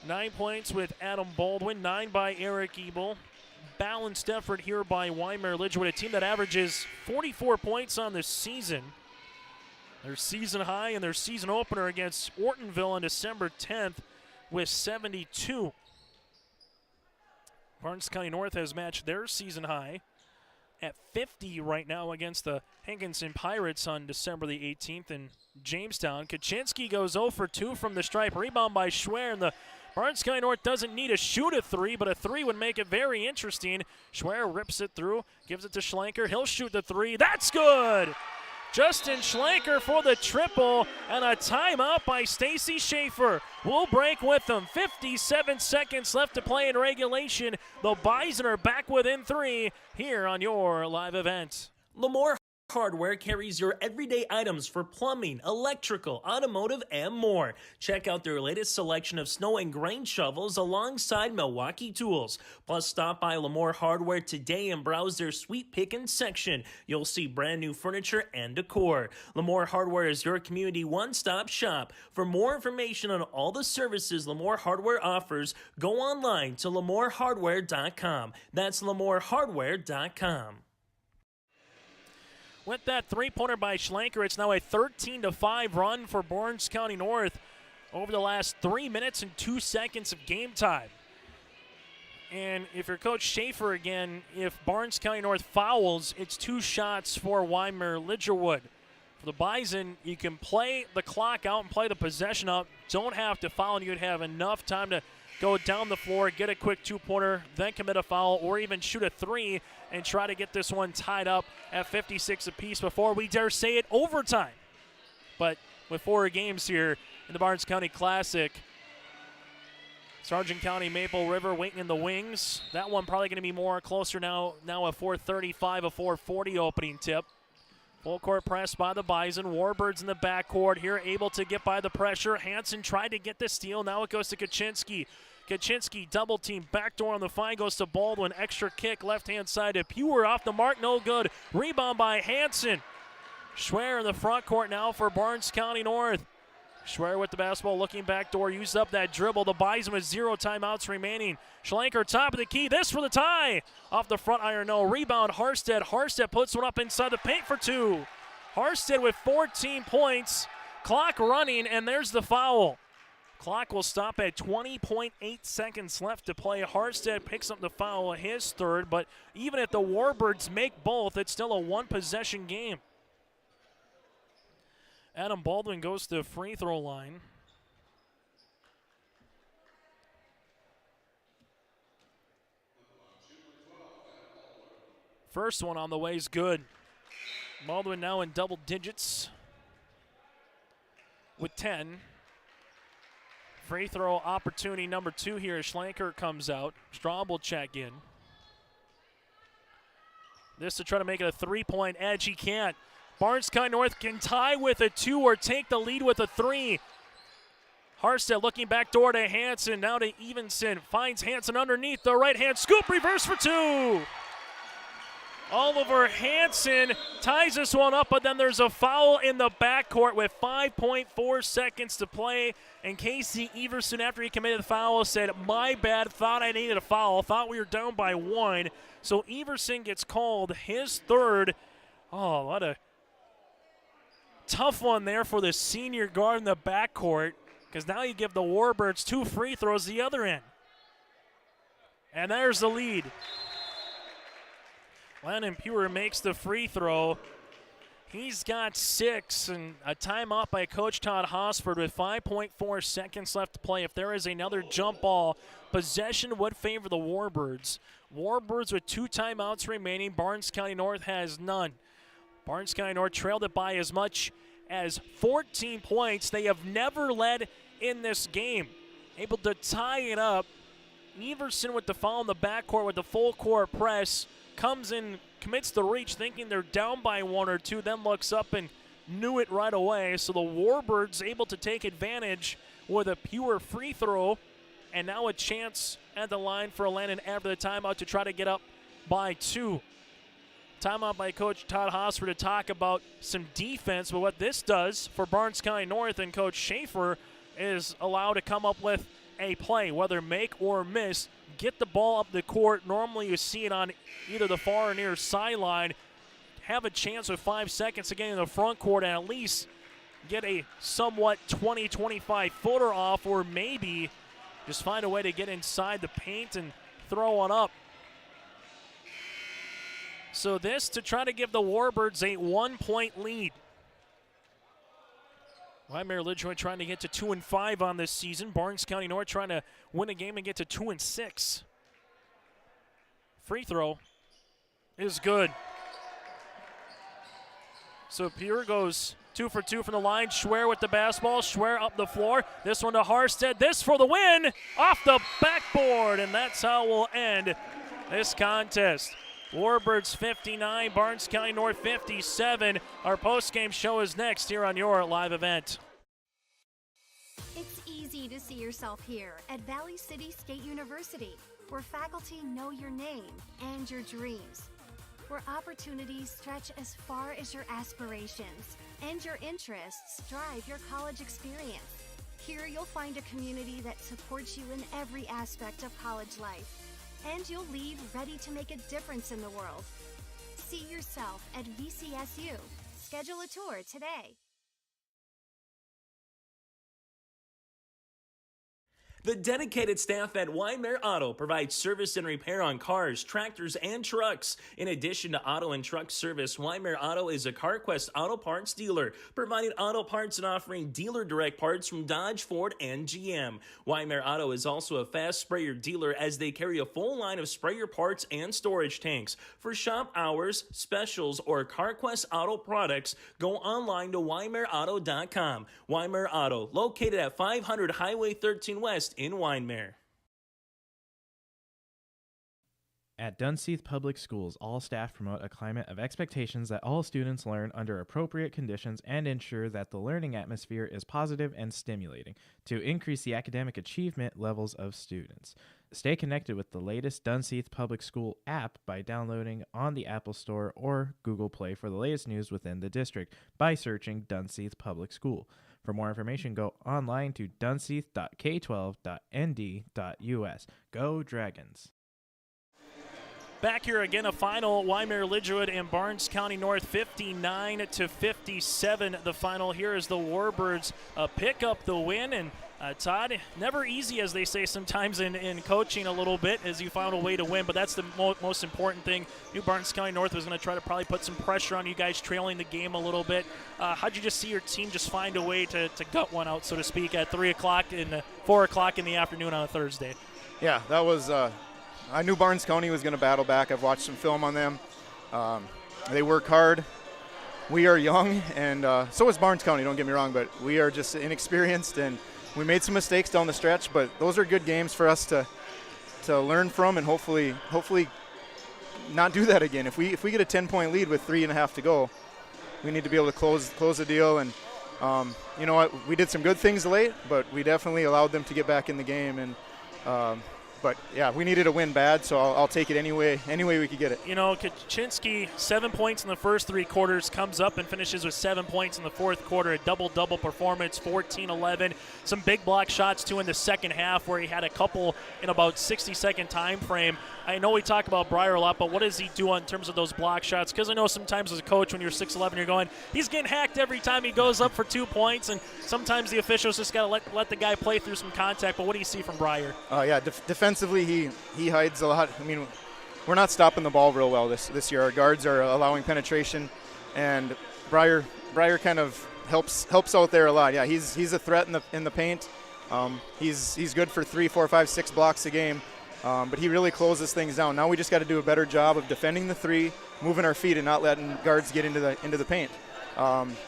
9 points with Adam Baldwin, 9 by Eric Ebel. Balanced effort here by Wyndmere Lidgerwood, a team that averages 44 points on the season. Their season high and their season opener against Ortonville on December 10th with 72. Barnes County North has matched their season high at 50 right now against the Hankinson Pirates on December the 18th in Jamestown. Kaczynski goes 0 for 2 from the stripe. Rebound by Schwer, and the Barnes County North doesn't need to shoot a 3, but a 3 would make it very interesting. Schwer rips it through, gives it to Schlenker. He'll shoot the 3. That's good! Justin Schlenker for the triple, and a timeout by Stacy Schaefer. We'll break with them. 57 seconds left to play in regulation. The Bison are back within 3 here on your live event. Lemoore Hardware carries your everyday items for plumbing, electrical, automotive, and more. Check out their latest selection of snow and grain shovels alongside Milwaukee tools. Plus, stop by Lamore Hardware today and browse their sweet pickin' section. You'll see brand new furniture and decor. Lamore Hardware is your community one-stop shop. For more information on all the services Lamore Hardware offers, go online to lamorehardware.com. That's lamorehardware.com. With that three-pointer by Schlenker, it's now a 13-5 run for Barnes County North over the last 3 minutes and 2 seconds of game time. And if you're Coach Schaefer again, if Barnes County North fouls, it's 2 shots for Wyndmere Lidgerwood. For the Bison, you can play the clock out and play the possession up. Don't have to foul, and you'd have enough time to go down the floor, get a quick two-pointer, then commit a foul, or even shoot a three and try to get this one tied up at 56 apiece before we dare say it overtime. But with 4 games here in the Barnes County Classic, Sargent County Maple River waiting in the wings. That one probably going to be more closer now a 4:35, a 4:40 opening tip. Full court press by the Bison. Warbirds in the backcourt here, able to get by the pressure. Hansen tried to get the steal. Now it goes to Kaczynski. Kaczynski double team, backdoor on the find, goes to Baldwin. Extra kick, left-hand side to Pure, off the mark, no good. Rebound by Hansen. Schwer in the front court now for Barnes County North. Schwer with the basketball, looking backdoor, used up that dribble. The Bison with 0 timeouts remaining. Schlenker, top of the key, this for the tie. Off the front iron, no. Rebound, Harstead. Harstead puts one up inside the paint for 2. Harstead with 14 points. Clock running, and there's the foul. Clock will stop at 20.8 seconds left to play. Harstead picks up the foul, his third, but even if the Warbirds make both, it's still a one-possession game. Adam Baldwin goes to the free throw line. First one on the way is good. Baldwin now in double digits with 10. Free throw opportunity number 2 here as Schlenker comes out. Straub will check in. This to try to make it a 3-point edge. He can't. Barnes County North can tie with a 2 or take the lead with a 3. Harstead looking back door to Hansen. Now to Evenson. Finds Hansen underneath the right-hand scoop. Reverse for 2. Oliver Hansen ties this one up, but then there's a foul in the backcourt with 5.4 seconds to play. And Casey Everson, after he committed the foul, said, "My bad, thought I needed a foul, thought we were down by 1. So Everson gets called his third. Oh, what a tough one there for the senior guard in the backcourt, because now you give the Warbirds 2 free throws the other end. And there's the lead. Landon Pure makes the free throw. He's got 6, and a timeout by Coach Todd Hosford with 5.4 seconds left to play. If there is another jump ball, possession would favor the Warbirds. Warbirds with 2 timeouts remaining. Barnes County North has none. Barnes County North trailed it by as much as 14 points. They have never led in this game. Able to tie it up. Everson with the foul in the backcourt with the full court press. Comes in, commits the reach, thinking they're down by 1 or 2, then looks up and knew it right away. So the Warbirds able to take advantage with a Pure free throw, and now a chance at the line for Landon after the timeout to try to get up by 2. Timeout by Coach Todd Hosford to talk about some defense, but what this does for Barnes County North and Coach Schaefer is allowed to come up with a play, whether make or miss. Get the ball up the court. Normally you see it on either the far or near sideline. Have a chance with 5 seconds to get in the front court and at least get a somewhat 20-25 footer off, or maybe just find a way to get inside the paint and throw one up. So this to try to give the Warbirds a 1-point lead. Wyndmere Lidgerwood trying to get to 2-5 on this season. Barnes County North trying to win a game and get to 2-6. Free throw is good. So Pure goes 2 for 2 from the line. Schwer with the basketball. Schwer up the floor. This one to Harstead. This for the win. Off the backboard. And that's how we'll end this contest. Warbirds 59, Barnes County North 57. Our post-game show is next here on your live event. It's easy to see yourself here at Valley City State University, where faculty know your name and your dreams, where opportunities stretch as far as your aspirations and your interests drive your college experience. Here you'll find a community that supports you in every aspect of college life, and you'll leave ready to make a difference in the world. See yourself at VCSU. Schedule a tour today. The dedicated staff at Wyndmere Auto provides service and repair on cars, tractors, and trucks. In addition to auto and truck service, Wyndmere Auto is a CarQuest auto parts dealer, providing auto parts and offering dealer direct parts from Dodge, Ford, and GM. Wyndmere Auto is also a fast sprayer dealer as they carry a full line of sprayer parts and storage tanks. For shop hours, specials, or CarQuest auto products, go online to WyndmereAuto.com. Wyndmere Auto, located at 500 Highway 13 West in Wyndmere. At Dunseith Public Schools, all staff promote a climate of expectations that all students learn under appropriate conditions and ensure that the learning atmosphere is positive and stimulating to increase the academic achievement levels of students. Stay connected with the latest Dunseith Public School app by downloading on the Apple Store or Google Play for the latest news within the district by searching Dunseith Public School. For more information, go online to dunseith.k12.nd.us. Go Dragons! Back here again, a final. Wyndmere, Lidgerwood, and Barnes County North 59-57. The final here as the Warbirds pick up the win. And Todd, never easy, as they say sometimes in coaching a little bit, as you found a way to win. But that's the most important thing. New Barnes County North was going to try to probably put some pressure on you guys, trailing the game a little bit. How'd you just see your team just find a way to gut one out, so to speak, at 3 o'clock and 4 o'clock in the afternoon on a Thursday? Yeah, that was I knew Barnes County was going to battle back. I've watched some film on them. They work hard. We are young, and so is Barnes County, don't get me wrong, but we are just inexperienced, and we made some mistakes down the stretch, but those are good games for us to learn from and hopefully not do that again. If we get a 10-point lead with 3.5 to go, we need to be able to close the deal. And you know what, we did some good things late, but we definitely allowed them to get back in the game. And but yeah, we needed a win bad, so I'll take it any way we could get it. You know, Kaczynski, 7 points in the first 3 quarters, comes up and finishes with 7 points in the fourth quarter, a double-double performance, 14-11. Some big block shots, too, in the second half, where he had a couple in about 60-second time frame. I know we talk about Breyer a lot, but what does he do in terms of those block shots? Because I know sometimes as a coach, when you're 6'11", you're going, he's getting hacked every time he goes up for 2 points, and sometimes the officials just got to let the guy play through some contact. But what do you see from Breyer? Yeah, defensively he hides a lot. I mean, we're not stopping the ball real well this year. Our guards are allowing penetration, and Breyer kind of helps out there a lot. Yeah, he's a threat in the paint. He's good for 3, 4, 5, 6 blocks a game. But he really closes things down. Now we just got to do a better job of defending the 3, moving our feet, and not letting guards get into the paint.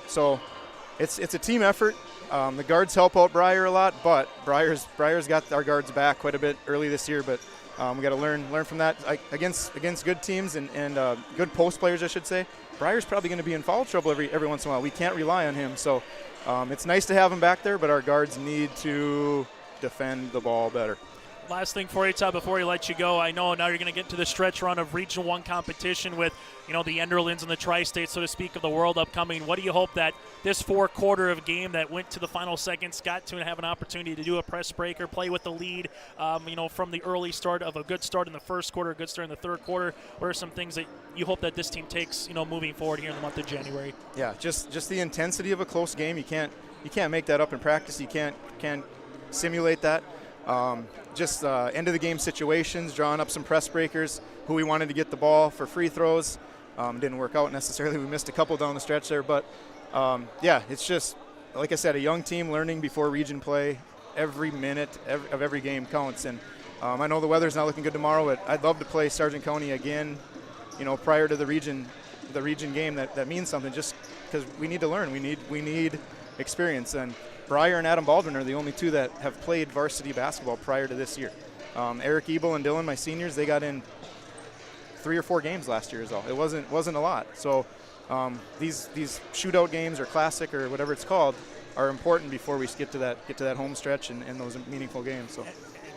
So it's a team effort. The guards help out Breyer a lot, but Breyer's got our guards back quite a bit early this year. But we got to learn from that against good teams and good post players, I should say. Breyer's probably going to be in foul trouble every once in a while. We can't rely on him. So it's nice to have him back there, but our guards need to defend the ball better. Last thing for you, Todd, before we let you go, I know now you're going to get to the stretch run of Region 1 competition with, the Enderlins and the Tri-States, so to speak, of the world upcoming. What do you hope that this 4-quarter of game that went to the final seconds got to have an opportunity to do a press break or play with the lead, from the early start of a good start in the first quarter, a good start in the third quarter? What are some things that you hope that this team takes, moving forward here in the month of January? Yeah, just the intensity of a close game. You can't make that up in practice. You can't simulate that. Just end of the game situations, drawing up some press breakers, who we wanted to get the ball for free throws. Didn't work out necessarily. We missed a couple down the stretch there, but it's just, like I said, a young team learning before region play. Every minute of every game counts, and I know the weather's not looking good tomorrow, but I'd love to play Sargent County again, prior to the region game. That means something, just because we need to learn. We need experience, and Breyer and Adam Baldwin are the only 2 that have played varsity basketball prior to this year. Eric Ebel and Dylan, my seniors, they got in 3 or 4 games last year is all. It wasn't a lot. So these shootout games or classic or whatever it's called are important before we get to that home stretch and those meaningful games. So.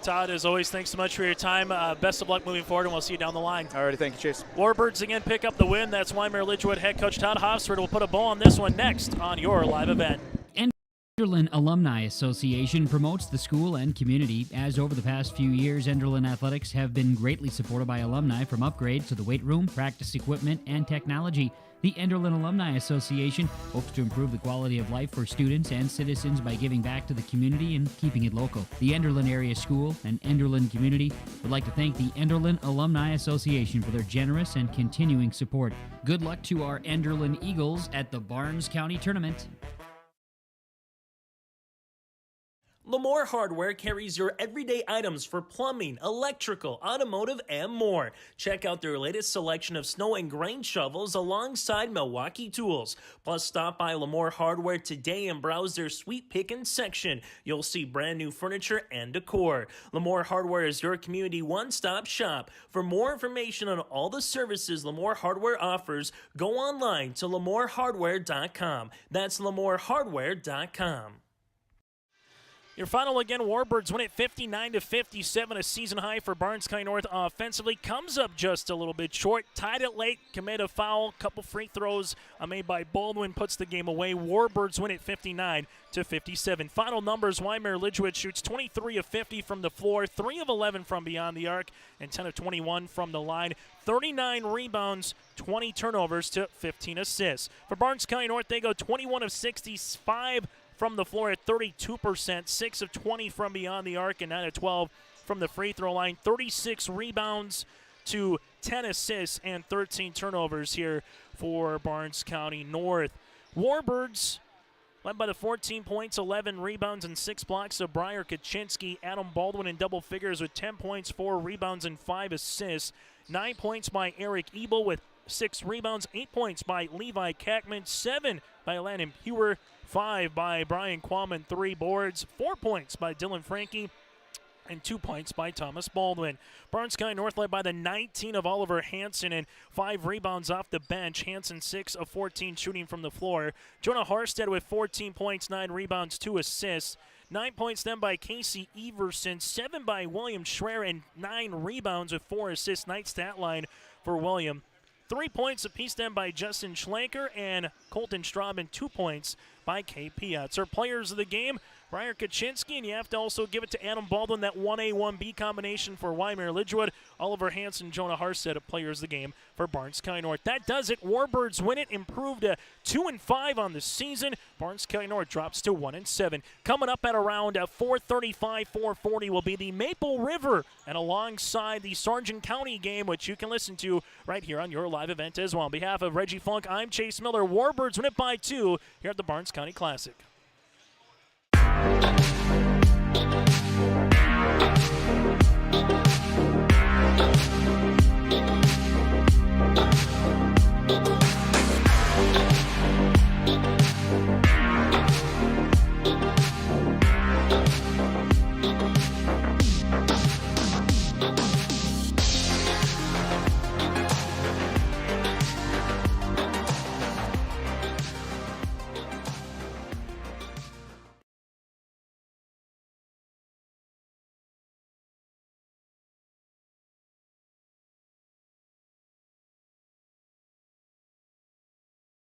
Todd, as always, thanks so much for your time. Best of luck moving forward, and we'll see you down the line. All right, thank you, Chase. Warbirds again pick up the win. That's Wyndmere Lidgerwood head coach Todd Hofsford will put a bow on this one next on your live event. Enderlin Alumni Association promotes the school and community, as over the past few years, Enderlin athletics have been greatly supported by alumni, from upgrades to the weight room, practice equipment, and technology. The Enderlin Alumni Association hopes to improve the quality of life for students and citizens by giving back to the community and keeping it local. The Enderlin Area School and Enderlin community would like to thank the Enderlin Alumni Association for their generous and continuing support. Good luck to our Enderlin Eagles at the Barnes County Tournament. Lamore Hardware carries your everyday items for plumbing, electrical, automotive, and more. Check out their latest selection of snow and grain shovels alongside Milwaukee tools. Plus, stop by Lamore Hardware today and browse their sweet pickin' section. You'll see brand new furniture and decor. Lamore Hardware is your community one-stop shop. For more information on all the services Lamore Hardware offers, go online to lamorehardware.com. That's lamorehardware.com. Your final again, Warbirds win it 59-57, a season high for Barnes County North offensively. Comes up just a little bit short, tied it late, commit a foul, couple free throws made by Baldwin, puts the game away. Warbirds win it 59-57. Final numbers, Wyndmere Lidgerwood shoots 23 of 50 from the floor, 3 of 11 from beyond the arc, and 10 of 21 from the line. 39 rebounds, 20 turnovers to 15 assists. For Barnes County North, they go 21 of 65 from the floor at 32%, 6 of 20 from beyond the arc, and 9 of 12 from the free throw line. 36 rebounds to 10 assists and 13 turnovers here for Barnes County North. Warbirds led by the 14 points, 11 rebounds, and 6 blocks of Briar Kaczynski. Adam Baldwin in double figures with 10 points, 4 rebounds, and 5 assists. 9 points by Eric Ebel with 6 rebounds, 8 points by Levi Kackman, 7 by Landon Hewer, 5 by Brian Quammen, 3 boards, 4 points by Dylan Frankie, and 2 points by Thomas Baldwin. Barnes County North led by the 19 of Oliver Hansen and 5 rebounds off the bench. Hansen 6 of 14 shooting from the floor. Jonah Harstead with 14 points, 9 rebounds, 2 assists. 9 points then by Casey Everson, 7 by William Schreier, and 9 rebounds with 4 assists. Night stat line for William. 3 points apiece then by Justin Schlenker and Colton Straub, and 2 points by KP. It's our players of the game, Briar Kaczynski, and you have to also give it to Adam Baldwin, that 1A, 1B combination for Wyndmere Lidgerwood. Oliver Hansen, Jonah Harstead at players of the game for Barnes County North. That does it. Warbirds win it, improved to 2-5 on the season. Barnes County North drops to 1-7. Coming up at around 4:35, 4:40 will be the Maple River, and alongside the Sargent County game, which you can listen to right here on your live event as well. On behalf of Reggie Funk, I'm Chase Miller. Warbirds win it by 2 here at the Barnes County Classic.